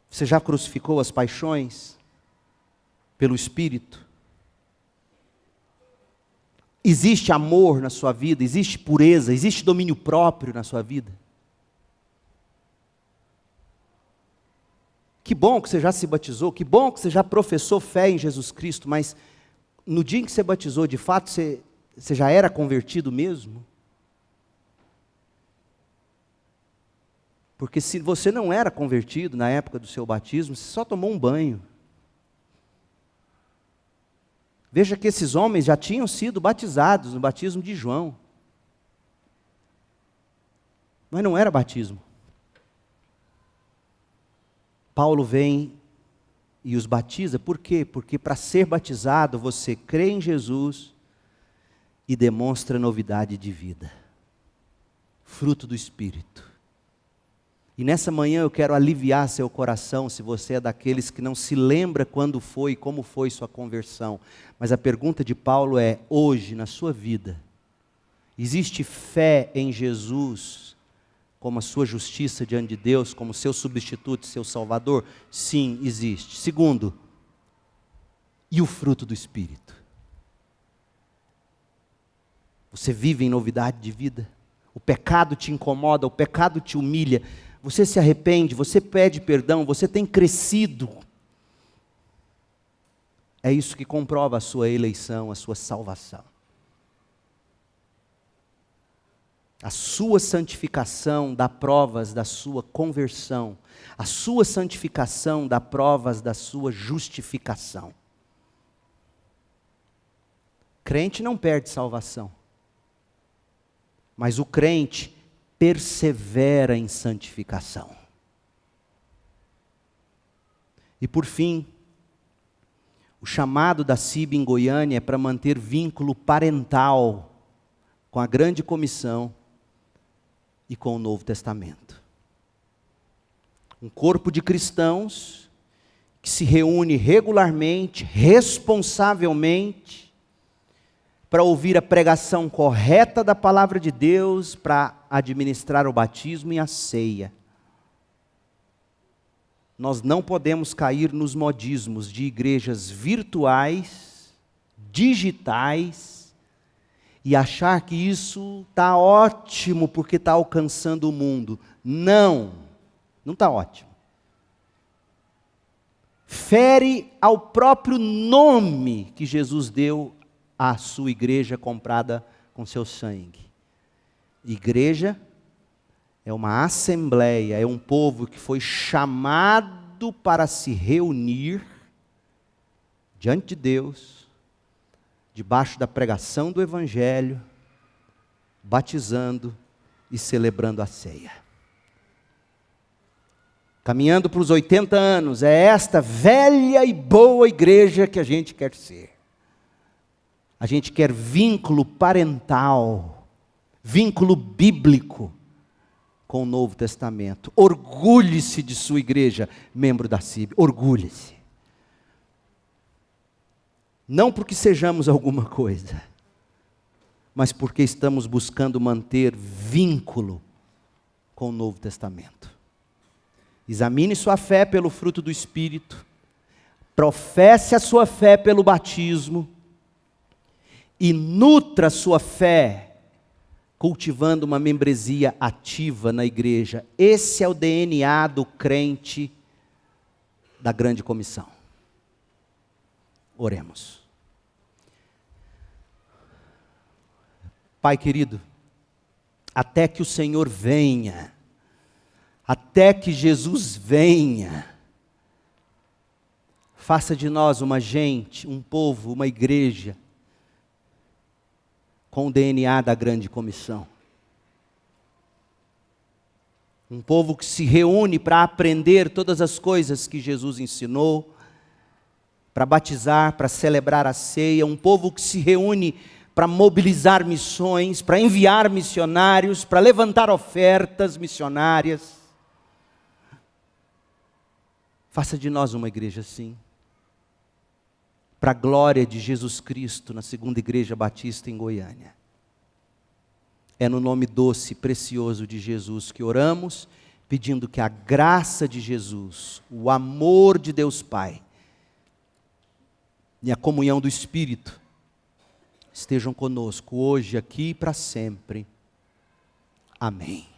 Você já crucificou as paixões pelo Espírito? Existe amor na sua vida? Existe pureza? Existe domínio próprio na sua vida? Que bom que você já se batizou, que bom que você já professou fé em Jesus Cristo, mas no dia em que você batizou, de fato, você já era convertido mesmo? Porque se você não era convertido na época do seu batismo, você só tomou um banho. Veja que esses homens já tinham sido batizados no batismo de João. Mas não era batismo. Paulo vem e os batiza, por quê? Porque para ser batizado você crê em Jesus e demonstra novidade de vida. Fruto do Espírito. E nessa manhã eu quero aliviar seu coração, se você é daqueles que não se lembra quando foi, como foi sua conversão. Mas a pergunta de Paulo é, hoje, na sua vida, existe fé em Jesus como a sua justiça diante de Deus, como seu substituto, seu salvador? Sim, existe. Segundo, e o fruto do Espírito? Você vive em novidade de vida? O pecado te incomoda, o pecado te humilha. Você se arrepende, você pede perdão, você tem crescido. É isso que comprova a sua eleição, a sua salvação. A sua santificação dá provas da sua conversão. A sua santificação dá provas da sua justificação. Crente não perde salvação. Mas o crente persevera em santificação. E por fim, o chamado da CIB em Goiânia é para manter vínculo parental com a grande comissão e com o Novo Testamento. Um corpo de cristãos que se reúne regularmente, responsavelmente, para ouvir a pregação correta da palavra de Deus, para administrar o batismo e a ceia. Nós não podemos cair nos modismos de igrejas virtuais, digitais, e achar que isso está ótimo porque está alcançando o mundo. Não está ótimo. Fere ao próprio nome que Jesus deu à sua igreja comprada com seu sangue. Igreja é uma assembleia, é um povo que foi chamado para se reunir diante de Deus, debaixo da pregação do Evangelho, batizando e celebrando a ceia. Caminhando para os 80 anos, é esta velha e boa igreja que a gente quer ser. A gente quer vínculo parental, vínculo bíblico com o Novo Testamento. Orgulhe-se de sua igreja, membro da CIB, orgulhe-se. Não porque sejamos alguma coisa, mas porque estamos buscando manter vínculo com o Novo Testamento. Examine sua fé pelo fruto do Espírito, professe a sua fé pelo batismo, e nutra sua fé cultivando uma membresia ativa na igreja. Esse é o DNA do crente da grande comissão. Oremos. Pai querido, até que o Senhor venha, até que Jesus venha, faça de nós uma gente, um povo, uma igreja, com o DNA da grande comissão. Um povo que se reúne para aprender todas as coisas que Jesus ensinou, para batizar, para celebrar a ceia. Um povo que se reúne para mobilizar missões, para enviar missionários, para levantar ofertas missionárias. Faça de nós uma igreja assim, para a glória de Jesus Cristo, na Segunda Igreja Batista em Goiânia. É no nome doce e precioso de Jesus que oramos, pedindo que a graça de Jesus, o amor de Deus Pai e a comunhão do Espírito estejam conosco hoje, aqui e para sempre. Amém.